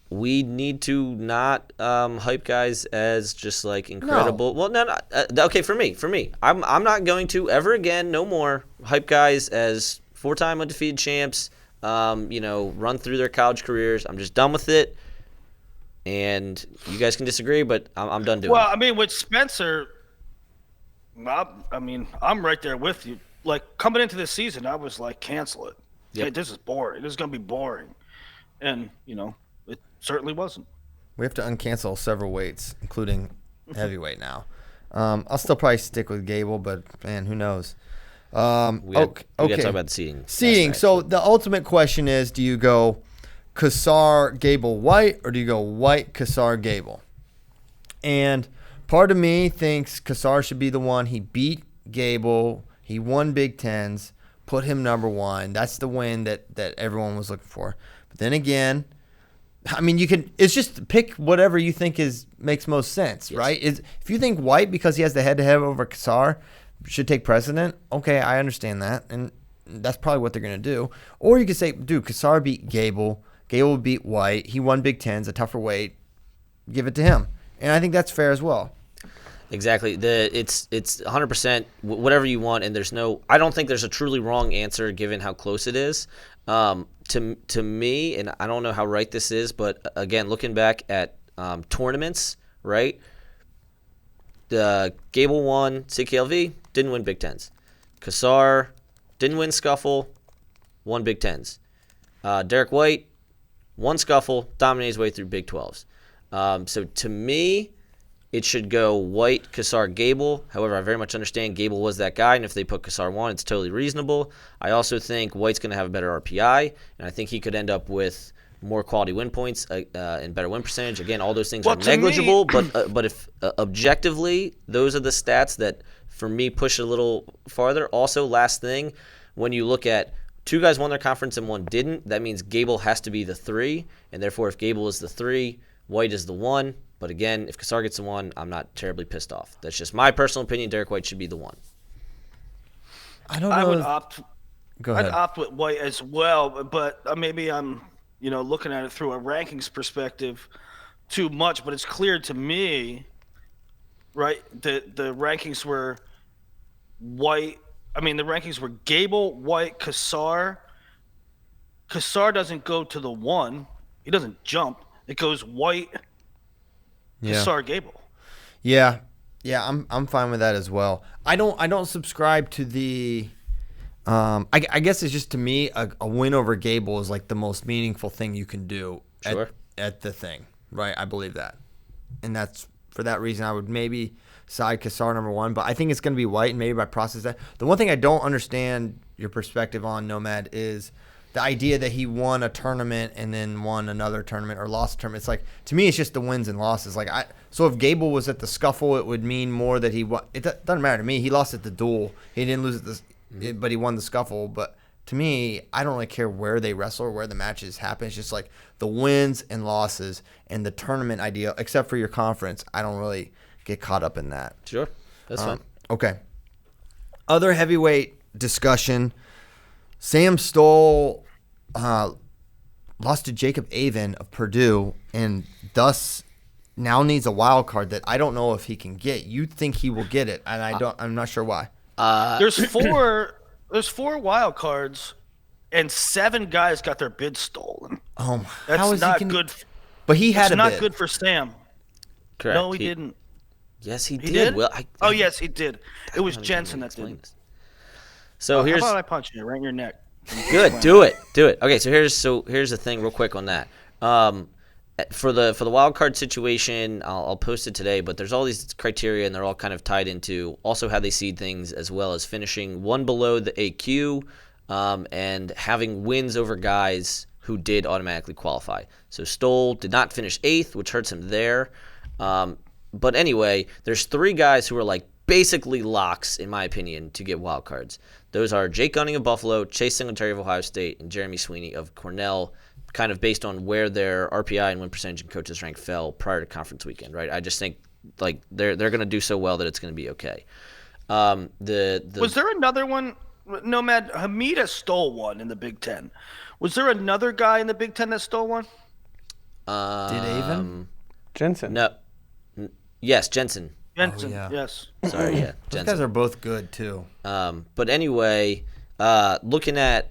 we need to not hype guys as just like incredible. No. Well, no. Okay, for me, I'm not going to ever again, no more hype guys as 4-time undefeated champs. Run through their college careers. I'm just done with it. And you guys can disagree, but I'm done doing it. Well, I mean, with Spencer, I'm right there with you. Like coming into this season, I was like, cancel it. Yep. Hey, this is boring. This is gonna be boring, and it certainly wasn't. We have to uncancel several weights, including heavyweight now. I'll still probably stick with Gable, but man, who knows? We got to talk about the seeding. Seeding. So the ultimate question is: do you go Cassar, Gable, White, or do you go White, Cassar, Gable? And part of me thinks Cassar should be the one. He beat Gable. He won Big Tens. Put him number one. That's the win that everyone was looking for. But then again, I mean, it's just pick whatever you think makes most sense, yes. Right? If you think White, because he has the head-to-head over Cassar, should take precedent, okay, I understand that. And that's probably what they're going to do. Or you could say, dude, Cassar beat Gable. Gable beat White. He won Big Ten's, a tougher weight. Give it to him. And I think that's fair as well. Exactly. It's 100% whatever you want, and I don't think there's a truly wrong answer given how close it is. To me, and I don't know how right this is, but again, looking back at tournaments, right? Gable won CKLV, didn't win Big Tens. Cassar didn't win Scuffle, won Big Tens. Derek White won Scuffle, dominated his way through Big 12s. So to me, it should go White, Cassar, Gable. However, I very much understand Gable was that guy, and if they put Cassar 1, it's totally reasonable. I also think White's going to have a better RPI, and I think he could end up with more quality win points and better win percentage. Again, all those things are negligible, but if objectively, those are the stats that, for me, push it a little farther. Also, last thing, when you look at 2 guys won their conference and 1 didn't, that means Gable has to be the 3, and therefore if Gable is the 3, White is the 1. But again, if Cassar gets the 1, I'm not terribly pissed off. That's just my personal opinion. Derek White should be the 1. I don't know. I would opt. Go ahead. I'd opt with White as well, but maybe I'm, looking at it through a rankings perspective too much. But it's clear to me, right? The rankings were White. The rankings were Gable, White, Cassar. Cassar doesn't go to the 1. He doesn't jump. It goes White. Cassar, Gable. Yeah, I'm fine with that as well. I don't subscribe to the. I guess it's just, to me, a win over Gable is like the most meaningful thing you can do at the thing, right? I believe that, and that's for that reason I would maybe side Cassar number 1, but I think it's going to be White, and maybe by process that. The one thing I don't understand your perspective on, Nomad, is the idea that he won a tournament and then won another tournament or lost a tournament. It's like, to me, it's just the wins and losses. So if Gable was at the Scuffle, it would mean more that he won. It doesn't matter to me. He lost at the Duel. He didn't lose at but he won the Scuffle. But to me, I don't really care where they wrestle or where the matches happen. It's just like the wins and losses and the tournament idea, except for your conference. I don't really get caught up in that. Sure. That's fine. Okay. Other heavyweight discussion. Sam Stoll lost to Jacob Avon of Purdue, and thus now needs a wild card that I don't know if he can get. You think he will get it, and I'm not sure why. There's 4 wild cards, and 7 guys got their bids stolen. Oh, that's not good. But he had that's a not bid. Good for Sam. Correct. No, he didn't. Yes, he did. Did? Well, yes, he did. It was Jensen that did. So here's. How about I punch you right in your neck? Good. Do it. Okay. So here's the thing, real quick on that. For the wild card situation, I'll post it today. But there's all these criteria, and they're all kind of tied into also how they seed things, as well as finishing 1 below the AQ, and having wins over guys who did automatically qualify. So Stoll did not finish 8th, which hurts him there. But anyway, there's 3 guys who are like basically locks, in my opinion, to get wild cards. Those are Jake Gunning of Buffalo, Chase Singletary of Ohio State, and Jeremy Sweeney of Cornell, kind of based on where their RPI and win percentage and coaches rank fell prior to conference weekend, right? I just think like they're going to do so well that it's going to be okay. Was there another one? Nomad, Hamida stole one in the Big Ten. Was there another guy in the Big Ten that stole one? Did Avon? Jensen. No. Yes, Jensen. Jensen, yes. Sorry, yeah. Those guys are both good too. But anyway, looking at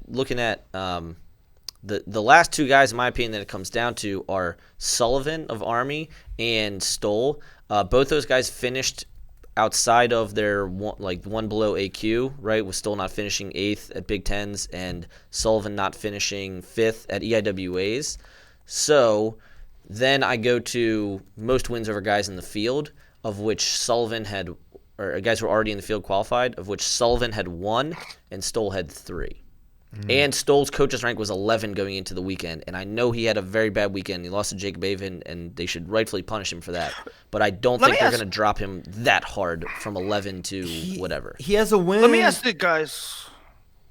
the last 2 guys, in my opinion, that it comes down to are Sullivan of Army and Stoll. Both those guys finished outside of their one below AQ, right? With Stoll not finishing 8th at Big Tens and Sullivan not finishing 5th at EIWAs. So then I go to most wins over guys in the field, of which Sullivan had, or guys who were already in the field qualified, of which Sullivan had 1 and Stoll had 3. And Stoll's coach's rank was 11 going into the weekend, and I know he had a very bad weekend. He lost to Jacob Avon, and they should rightfully punish him for that. But I don't think they're going to drop him that hard from 11 to whatever. He has a win. Let me ask the guys.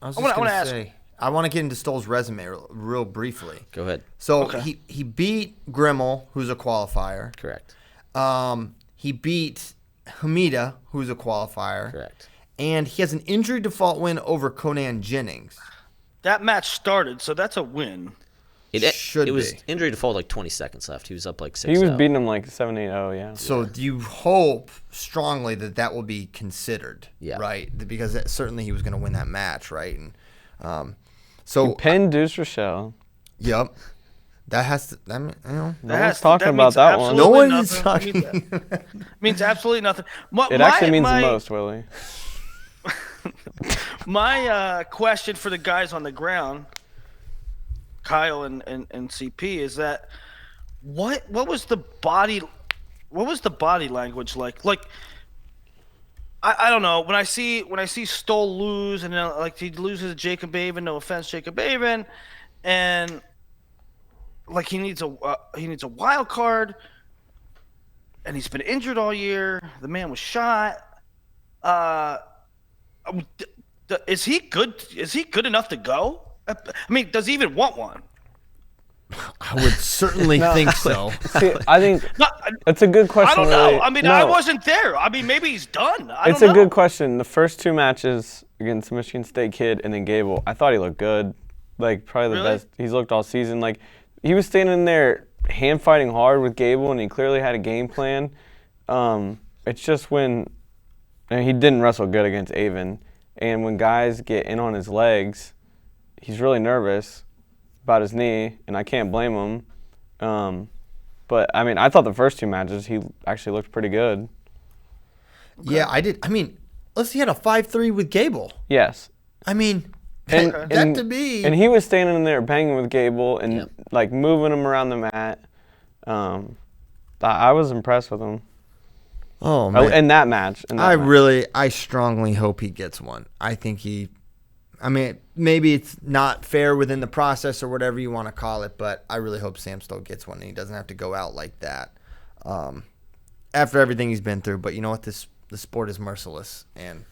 I want to get into Stoll's resume real briefly. Go ahead. So he beat Grimmel, who's a qualifier. Correct. He beat Hamida, who's a qualifier. Correct. And he has an injury default win over Conan Jennings. That match started, so that's a win. It was injury default like 20 seconds left. He was up like 6-0. He was beating him like 7-8-0, yeah. So you hope strongly that will be considered, right? Because certainly he was going to win that match, right? And he pinned Deuce Rochelle. Yep. That has to. I mean, no one's talking about that one. No one is talking. Means absolutely nothing. It actually means the most, Willie. My question for the guys on the ground, Kyle and CP, is that what was the body language like? Like, I don't know. When I see Stoll lose, and then like he loses to Jacob Avon, no offense, Jacob Avon, and like he needs a wild card, and he's been injured all year. The man was shot. Is he good? Is he good enough to go? I mean, does he even want one? I would certainly think so. See, I think it's a good question. I don't know. Really. I mean, I wasn't there. I mean, maybe he's done. It's a good question. The first two matches against Michigan State kid and then Gable, I thought he looked good. Like, probably the best he's looked all season. Like, he was standing there hand fighting hard with Gable, and he clearly had a game plan. It's just when he didn't wrestle good against Avon, and when guys get in on his legs, he's really nervous about his knee, and I can't blame him. But, I mean, I thought the first two matches he actually looked pretty good. Okay. Yeah, I did. I mean, he had a 5-3 with Gable. Yes. I mean, and to me. And he was standing there banging with Gable and, like, moving him around the mat. I was impressed with him. Oh, man. In that match. I strongly hope he gets one. I think maybe it's not fair within the process or whatever you want to call it, but I really hope Sam Stoll gets one and he doesn't have to go out like that after everything he's been through. But you know what? The sport is merciless, and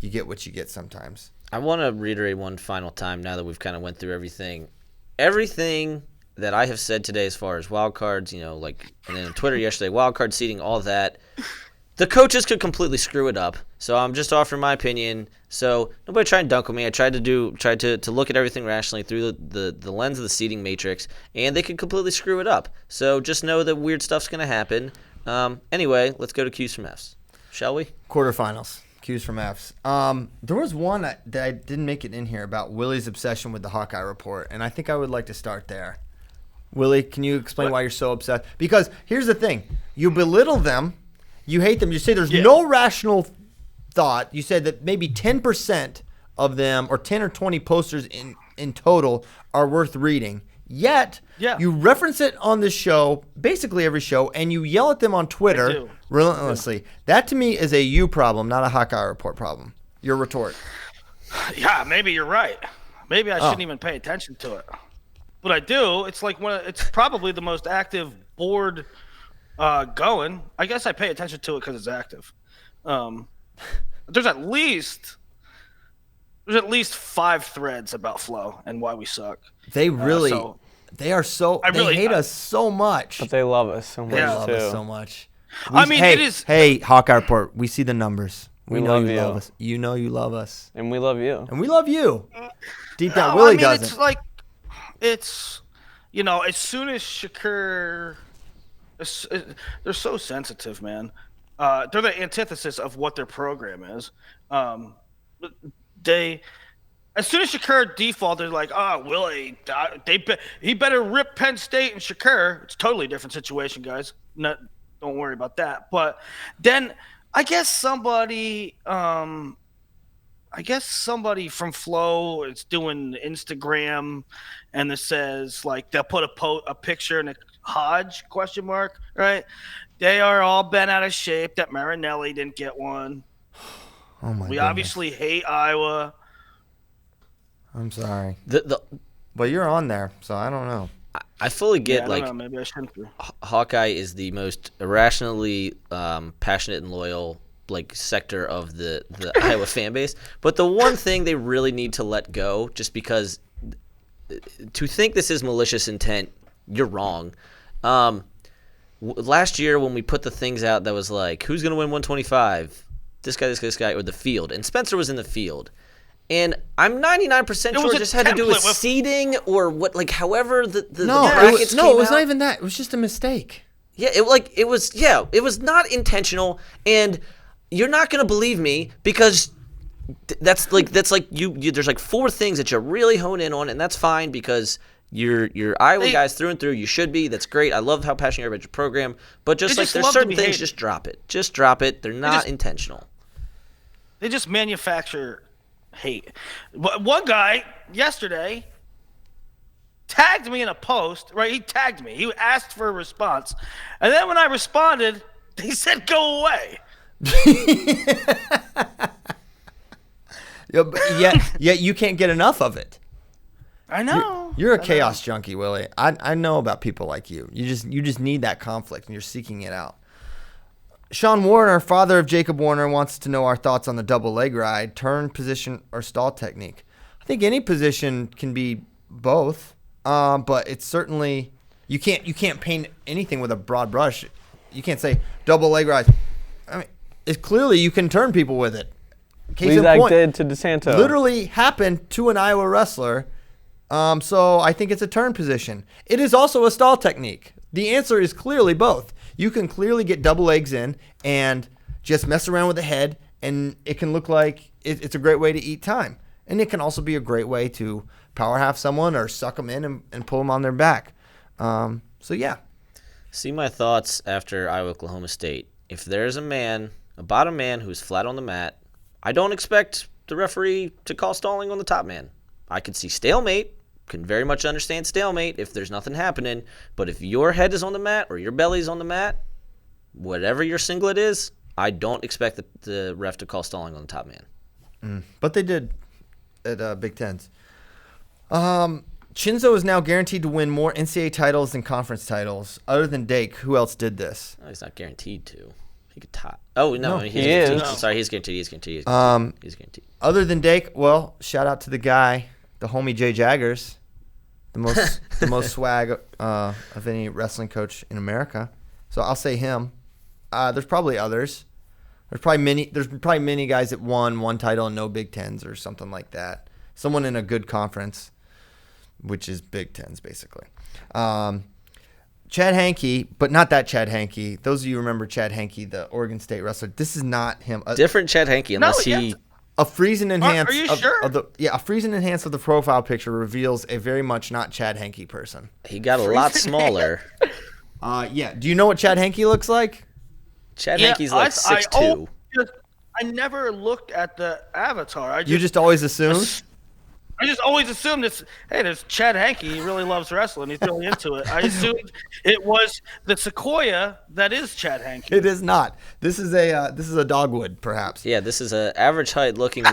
you get what you get sometimes. I want to reiterate one final time now that we've kind of went through everything. Everything that I have said today as far as wild cards, and then on Twitter yesterday, wild card seeding, all that. The coaches could completely screw it up, so I'm just offering my opinion. So nobody try and dunk on me. I tried to look at everything rationally through the lens of the seeding matrix, and they could completely screw it up. So just know that weird stuff's going to happen. Anyway, let's go to Q's from F's, shall we? Quarterfinals, Q's from F's. There was one that I didn't make it in here about Willie's obsession with the Hawkeye report, and I think I would like to start there. Willie, can you explain why you're so obsessed? Because here's the thing. You belittle them. You hate them. You say there's no rational thought. You said that maybe 10% of them, or 10 or 20 posters in total, are worth reading. Yet, you reference it on this show, basically every show, and you yell at them on Twitter relentlessly. That, to me, is a you problem, not a Hawkeye Report problem. Your retort. Yeah, maybe you're right. Maybe I shouldn't even pay attention to it. But I do. It's like it's probably the most active board going. I guess I pay attention to it because it's active. There's at least 5 threads about Flo and why we suck. They really, they hate us so much. But they love us so much too. They love us so much. It is. Hey, Hawkeye Report, we see the numbers. We know you love us. You know you love us. And we love you. And we love you. Deep down, Willie doesn't. It's like, as soon as Shakur, they're so sensitive, man. They're the antithesis of what their program is. As soon as Shakur default, they're like, Willie, he better rip Penn State and Shakur. It's a totally different situation, guys. Don't worry about that. But then I guess somebody from Flow is doing Instagram, and this says, like, they'll put a picture in a Hodge ? Right? They are all bent out of shape that Marinelli didn't get one. Oh my! We obviously hate Iowa. I'm sorry. Well, you're on there, so I don't know. I fully get maybe I shouldn't be. Hawkeye is the most irrationally passionate and loyal sector of the Iowa fan base. But the one thing they really need to let go, just because to think this is malicious intent, you're wrong. Last year when we put the things out that was like, who's going to win 125? This guy, or the field. And Spencer was in the field. And I'm 99% sure it just had to do with seeding or what, like, however the brackets came it was out. not even that. It was just a mistake. Yeah, it was not intentional, and you're not gonna believe me because that's like you there's like 4 things that you really hone in on, and that's fine because you're Iowa guys through and through. You should be. That's great. I love how passionate you're about your program, but just like there's certain things, just drop it. Just drop it. They're not intentional. They just manufacture hate. One guy yesterday tagged me in a post, right? He tagged me. He asked for a response. And then when I responded, they said, go away. Yet you can't get enough of it. I know. You're a chaos junkie, Willie. I know about people like you. You just need that conflict, and you're seeking it out. Sean Warner, father of Jacob Warner, wants to know our thoughts on the double leg ride, turn, position, or stall technique. I think any position can be both, but it's certainly you can't paint anything with a broad brush. You can't say double leg ride. I mean, it's clearly you can turn people with it. Case in point, did to DeSanto. Literally happened to an Iowa wrestler. So I think it's a turn position. It is also a stall technique. The answer is clearly both. You can clearly get double legs in and just mess around with the head, and it can look like it's a great way to eat time. And it can also be a great way to power half someone or suck them in and pull them on their back. So, yeah. See my thoughts after Iowa-Oklahoma State. If there's a bottom man who's flat on the mat, I don't expect the referee to call stalling on the top man. I could see stalemate. Can very much understand stalemate if there's nothing happening. But if your head is on the mat or your belly's on the mat, whatever your singlet is, I don't expect the ref to call stalling on the top man. But they did at Big Tens. Shinzo is now guaranteed to win more NCAA titles than conference titles. Other than Dake, who else did this? No, he's not guaranteed to. He could top. Oh, no, he is. I'm sorry, he's guaranteed. He's guaranteed. Other than Dake, well, shout out to the guy, the homie Jay Jaggers, the most swag of any wrestling coach in America. So I'll say him. There's probably others. There's probably many guys that won one title and no Big Tens or something like that. Someone in a good conference, which is Big Tens basically. Chad Hankey, but not that Chad Hankey. Those of you remember Chad Hankey, the Oregon State wrestler. This is not him. Different Chad Hankey, unless he. A freeze and enhance. Are you sure? A freeze and enhance of the profile picture reveals a very much not Chad Hankey person. He got a lot smaller. Yeah. Do you know what Chad Hankey looks like? Chad Hankey's like 6'2". I never looked at the avatar. You just always assumed? I just always assumed this. Hey, there's Chad Hankey. He really loves wrestling. He's really into it. I assumed it was the Sequoia that is Chad Hankey. It is not. This is a dogwood, perhaps. Yeah, this is a average height looking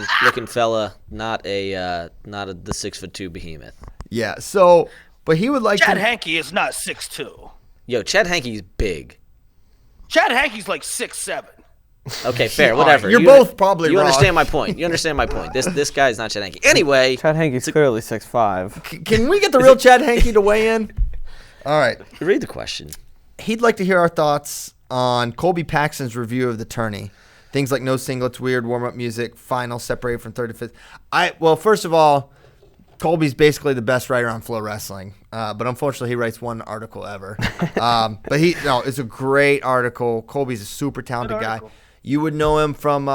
fella, not the 6'2" behemoth. Yeah. So, but he would like Chad Hankey is not 6'2". Yo, Chad Hankey's big. Chad Hankey's like 6'7". Okay, fair, whatever. You're both probably wrong. You understand my point. This guy's not Chad Hankey. Anyway. Chad Hankey's clearly 6'5". Can we get the real Chad Hankey to weigh in? All right. Read the question. He'd like to hear our thoughts on Colby Paxson's review of the tourney. Things like no singlets, weird warm-up music, final separated from third to fifth. Well, first of all, Colby's basically the best writer on FloWrestling, but unfortunately he writes one article ever. But it's a great article. Colby's a super talented guy. You would know him from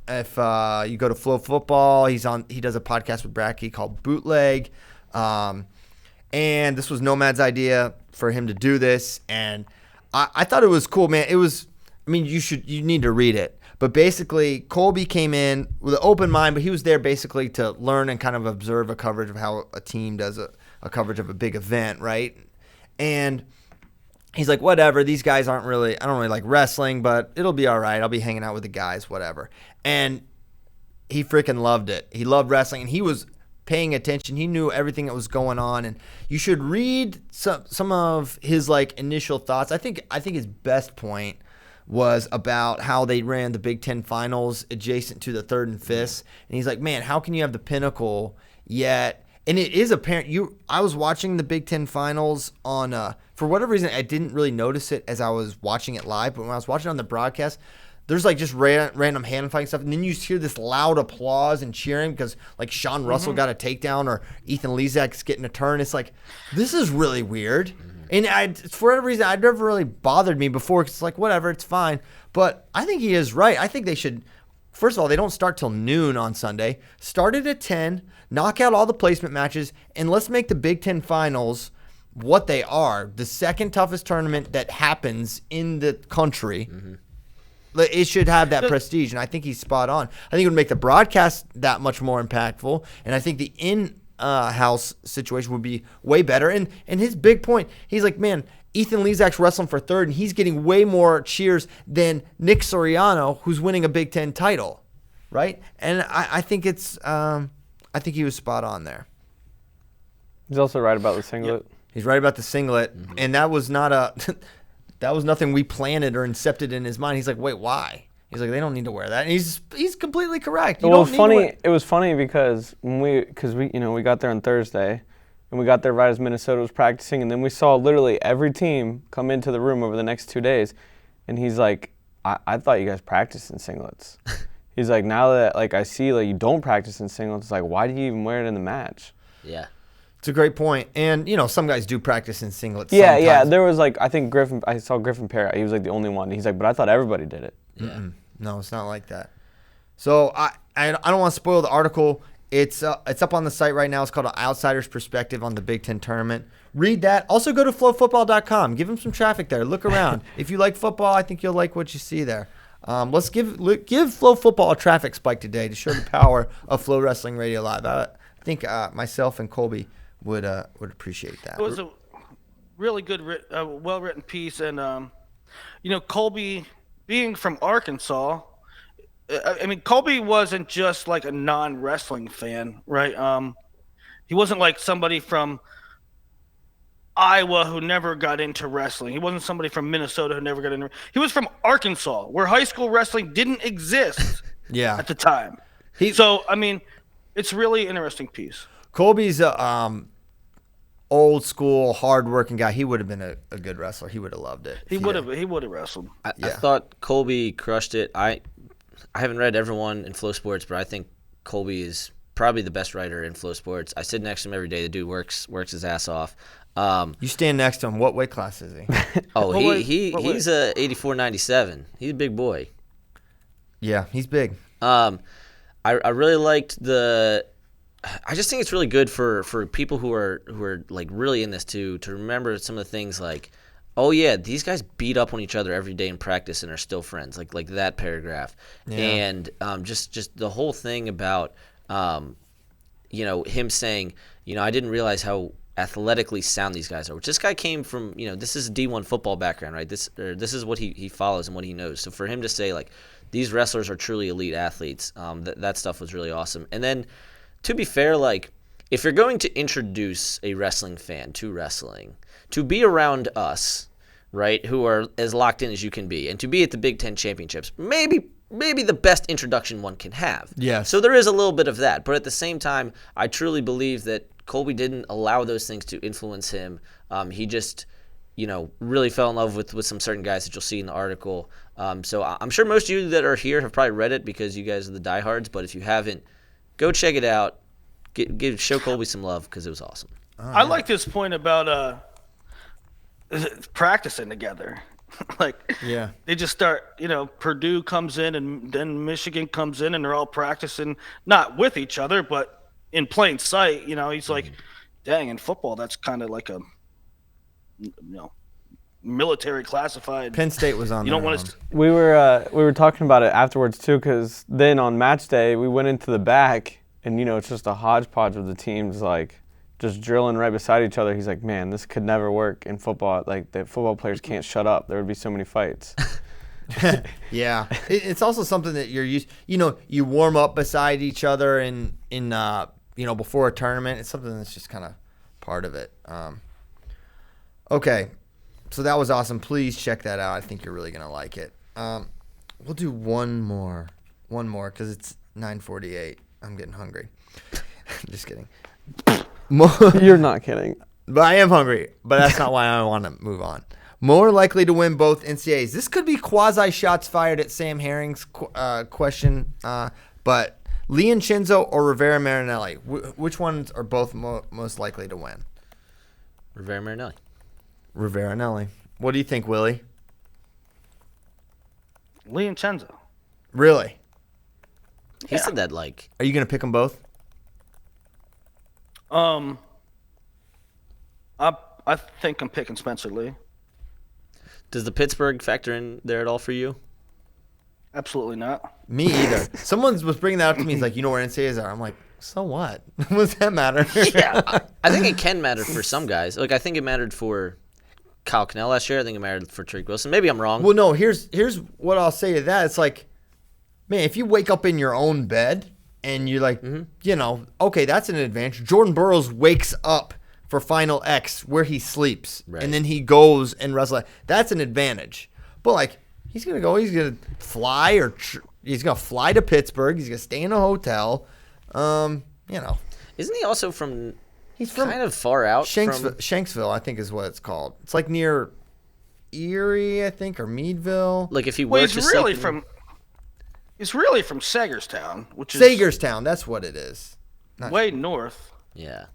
if you go to Flow Football. He does a podcast with Bracky called Bootleg, and this was Nomad's idea for him to do this, and I thought it was cool, man. It was. I mean, you need to read it. But basically, Colby came in with an open mind, but he was there basically to learn and kind of observe a coverage of how a team does a coverage of a big event, right? And he's like, whatever, these guys I don't really like wrestling, but it'll be all right. I'll be hanging out with the guys, whatever. And he freaking loved it. He loved wrestling, and he was paying attention. He knew everything that was going on, and you should read some of his like initial thoughts. I think his best point was about how they ran the Big Ten finals adjacent to the third and fifths. And he's like, man, how can you have the pinnacle yet? And it is apparent. I was watching the Big Ten finals on, for whatever reason, I didn't really notice it as I was watching it live. But when I was watching it on the broadcast, there's like just random hand fighting stuff, and then you hear this loud applause and cheering because like Sean Russell got a takedown or Ethan Lezak's getting a turn. It's like, this is really weird. And for whatever reason, it never really bothered me before. Cause it's like, whatever, it's fine. But I think he is right. I think they should, first of all, they don't start till noon on Sunday. Start it at 10, knock out all the placement matches, and let's make the Big Ten Finals what they are, the second toughest tournament that happens in the country. It should have that prestige, and I think he's spot on. I think it would make the broadcast that much more impactful, and I think the in-house situation would be way better. And his big point, he's like, man, Ethan Lezak's wrestling for third, and he's getting way more cheers than Nick Soriano, who's winning a Big Ten title, right? And I think I think he was spot on there. He's also right about the singlet. Yep. He's right about the singlet, and that was that was nothing we planted or incepted in his mind. He's like, wait, why? He's like, they don't need to wear that, and he's completely correct. It was funny because we got there on Thursday, and we got there right as Minnesota was practicing, and then we saw literally every team come into the room over the next 2 days, and he's like, I thought you guys practiced in singlets. He's like, now that like I see like you don't practice in singlets, it's like, why do you even wear it in the match? Yeah. It's a great point. And, some guys do practice in singlets. Yeah, sometimes. yeah. There was like, I think I saw Griffin Parrott. He was like the only one. He's like, but I thought everybody did it. Yeah. No, it's not like that. So I don't want to spoil the article. It's up on the site right now. It's called An Outsider's Perspective on the Big Ten Tournament. Read that. Also go to flowfootball.com. Give them some traffic there. Look around. If you like football, I think you'll like what you see there. Let's give Flow Football a traffic spike today to show the power of Flow Wrestling Radio Live. I think myself and Colby would appreciate that. It was a really good, well-written piece, and Colby, being from Arkansas, I mean, Colby wasn't just like a non-wrestling fan, right? He wasn't like somebody from Iowa who never got into wrestling. He wasn't somebody from Minnesota who never got into. He was from Arkansas, where high school wrestling didn't exist at the time. So, I mean, it's really interesting piece. Colby's old school, hard working guy. He would have been a good wrestler. He would have loved it. He would have wrestled. I thought Colby crushed it. I haven't read everyone in Flow Sports, but I think Colby is probably the best writer in Flow Sports. I sit next to him every day. The dude works his ass off. You stand next to him. What weight class is he? He's a 84-97. He's a big boy. Yeah, he's big. I really liked I just think it's really good for people who are like really in this to remember some of the things like, oh yeah, these guys beat up on each other every day in practice and are still friends, like that paragraph. Yeah. And just the whole thing about him saying, I didn't realize how athletically sound these guys are. Which this guy came from, this is a D1 football background, right? This is what he follows and what he knows. So for him to say like these wrestlers are truly elite athletes, that stuff was really awesome. And then, to be fair, like, if you're going to introduce a wrestling fan to wrestling, to be around us, right, who are as locked in as you can be, and to be at the Big Ten Championships, maybe the best introduction one can have. Yes. So there is a little bit of that. But at the same time, I truly believe that Colby didn't allow those things to influence him. He just, really fell in love with some certain guys that you'll see in the article. So I'm sure most of you that are here have probably read it because you guys are the diehards. But if you haven't, go check it out. Show Colby some love because it was awesome. I like this point about practicing together. They just start, Purdue comes in and then Michigan comes in and they're all practicing, not with each other, but in plain sight. He's like, dang, in football, that's kind of like a, military classified. Penn State was on. You don't want to. We were talking about it afterwards too, because then on match day we went into the back, and it's just a hodgepodge of the teams like just drilling right beside each other. He's like, man, this could never work in football. Like the football players can't shut up. There would be so many fights. Yeah, it's also something that you're used. You warm up beside each other in before a tournament. It's something that's just kind of part of it. Okay. So that was awesome. Please check that out. I think you're really going to like it. We'll do one more because it's 9:48. I'm getting hungry. Just kidding. You're not kidding. But I am hungry, but that's not why I want to move on. More likely to win both NCAAs. This could be quasi shots fired at Sam Herring's question, but Lee and Chinzo or Rivera Marinelli? Which ones are both most likely to win? Rivera Marinelli. Rivera Marinelli. What do you think, Willie? Lee and Chenzo. Really? He said that like. Are you going to pick them both? I think I'm picking Spencer Lee. Does the Pittsburgh factor in there at all for you? Absolutely not. Me either. Someone was bringing that up to me. He's like, you know where NCAAs are? I'm like, so what? What does that matter? Yeah. I think it can matter for some guys. Like, I think it mattered for Kyle Cannell last year. I think it mattered for Tariq Wilson. Maybe I'm wrong. Well, no, here's what I'll say to that. It's like, man, if you wake up in your own bed and you're like, okay, that's an advantage. Jordan Burroughs wakes up for Final X where he sleeps, right, and then he goes and wrestles. That's an advantage. But, like, he's going to fly he's going to fly to Pittsburgh. He's going to stay in a hotel. Isn't he also from he's from kind of far out? Shanksville, I think is what it's called. It's like near Erie, I think, or Meadville. Like if he were he's really from Sagerstown, which is Sagerstown, that's what it is. Way north. Yeah.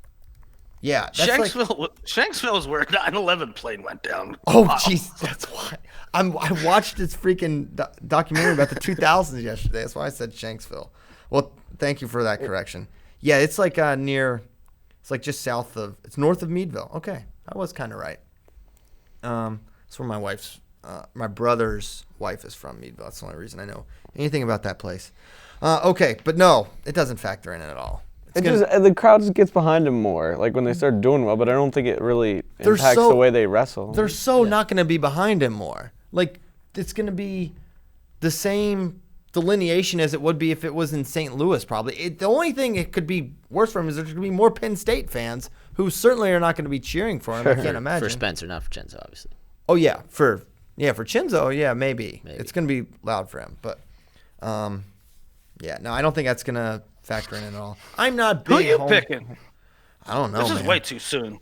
Yeah, that's Shanksville is where 9/11 plane went down. Oh, jeez, that's why. I watched this freaking documentary about the 2000s yesterday. That's why I said Shanksville. Well, thank you for that correction. Yeah, it's like it's like just it's north of Meadville. Okay, I was kind of right. That's where my brother's wife is from, Meadville. That's the only reason I know anything about that place. Okay, but no, it doesn't factor in at all. The crowd just gets behind him more, like when they start doing well, but I don't think it really impacts the way they wrestle. They're not going to be behind him more. Like, it's going to be the same delineation as it would be if it was in St. Louis, probably. The only thing it could be worse for him is there's going to be more Penn State fans who certainly are not going to be cheering for him. Sure. I can't imagine. For Spencer, not for Chinzo, obviously. Oh, yeah. For Chinzo, yeah, maybe. It's going to be loud for him. But, no, I don't think that's going to factor in at all. I'm not big. Who are you picking? I don't know, This is way too soon.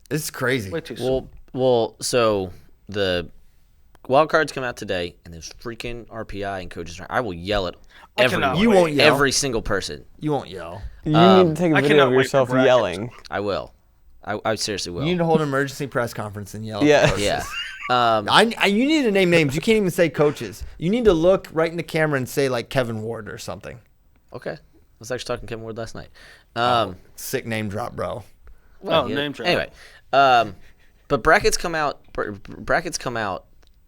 This is crazy. Way too soon. Well, so the wild cards come out today, and there's freaking RPI and coaches. I will yell at everyone. You won't yell. Every single person. You won't yell. You need to take a video of yourself yelling. I will. I seriously will. You need to hold an emergency press conference and yell. Yeah. Yeah. You need to name names. You can't even say coaches. You need to look right in the camera and say like Kevin Ward or something. Okay. I was actually talking to Kevin Ward last night. Sick name drop, bro. Well, name drop. Anyway, but brackets come out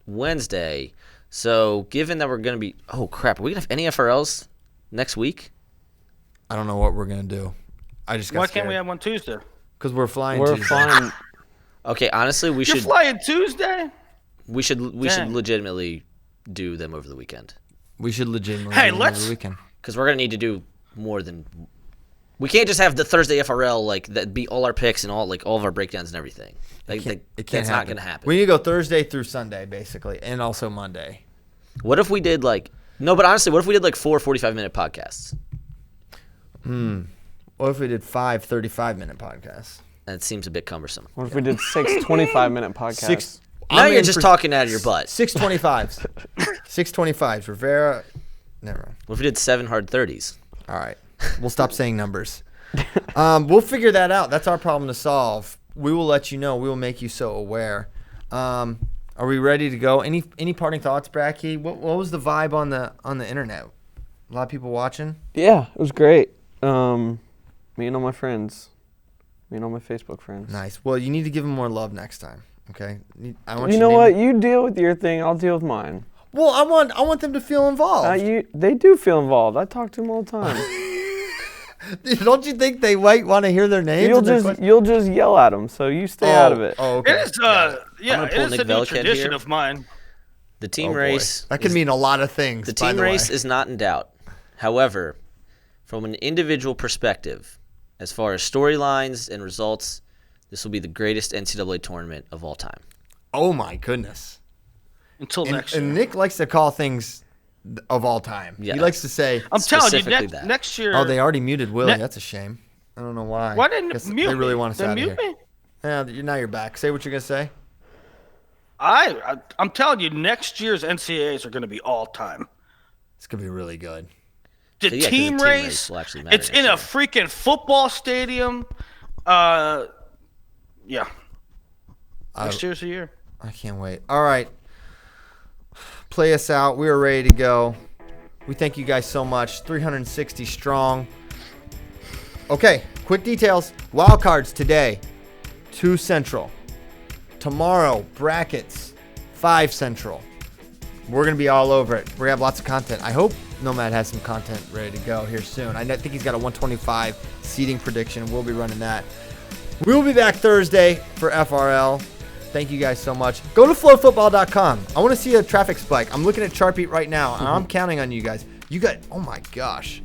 Wednesday. So given that we're going to be, oh crap, are we going to have any FRLs next week? I don't know what we're going to do. I just got Why scared. can't we have one Tuesday? Because we're flying We're Tuesday. flying. Okay, honestly, You're flying Tuesday? We should legitimately do them over the weekend. We should legitimately do them over the weekend. Because we're going to need to do more than... We can't just have the Thursday FRL like that be all our picks and all of our breakdowns and everything. That's not going to happen. We need to go Thursday through Sunday, basically, and also Monday. What if we did but honestly, what if we did 4 45-minute podcasts? What if we did 5 35-minute podcasts? That seems a bit cumbersome. What if we did 6 25-minute podcasts? Now you're just talking out of your butt. 625s. 625s. Rivera. Never mind. What if we did 7 hard 30s? All right. We'll stop saying numbers. We'll figure that out. That's our problem to solve. We will let you know. We will make you so aware. Are we ready to go? Any parting thoughts, Bracky? What was the vibe on the internet? A lot of people watching? Yeah, it was great. Me and all my friends. Me and all my Facebook friends. Nice. Well, you need to give them more love next time, okay? You know what? You deal with your thing. I'll deal with mine. Well, I want them to feel involved. They do feel involved. I talk to them all the time. Don't you think they might want to hear their names? You'll just yell at them, so you stay out of it. Oh, okay. It is, it is a new tradition of mine. The team race. That could mean a lot of things. The team race is not in doubt. However, from an individual perspective, as far as storylines and results, this will be the greatest NCAA tournament of all time. Oh, my goodness. Until next year. And Nick likes to call things of all time. Yeah. He likes to say... I'm telling you, next year... Oh, they already muted Willie. That's a shame. I don't know why. Why didn't mute they really want us out of mute here. Me? Yeah, now you're back. Say what you're going to say. I'm telling you, next year's NCAAs are going to be all time. It's going to be really good. The team race will actually matter. It's in a freaking football stadium. Yeah. Next year's the year. I can't wait. All right. Play us out. We are ready to go. We thank you guys so much. 360 strong. Okay, quick details. Wild cards today, 2 Central. Tomorrow, brackets, 5 Central. We're going to be all over it. We're going to have lots of content. I hope Nomad has some content ready to go here soon. I think he's got a 125 seating prediction. We'll be running that. We'll be back Thursday for FRL. Thank you guys so much. Go to flowfootball.com. I want to see a traffic spike. I'm looking at Chartbeat right now, and I'm counting on you guys. You got, oh my gosh.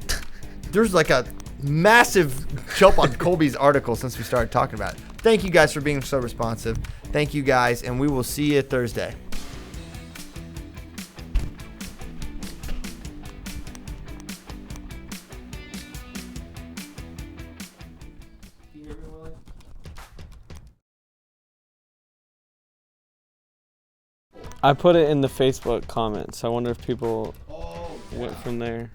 There's like a massive jump on Colby's article since we started talking about it. Thank you guys for being so responsive. Thank you guys, and we will see you Thursday. I put it in the Facebook comments. I wonder if people went from there.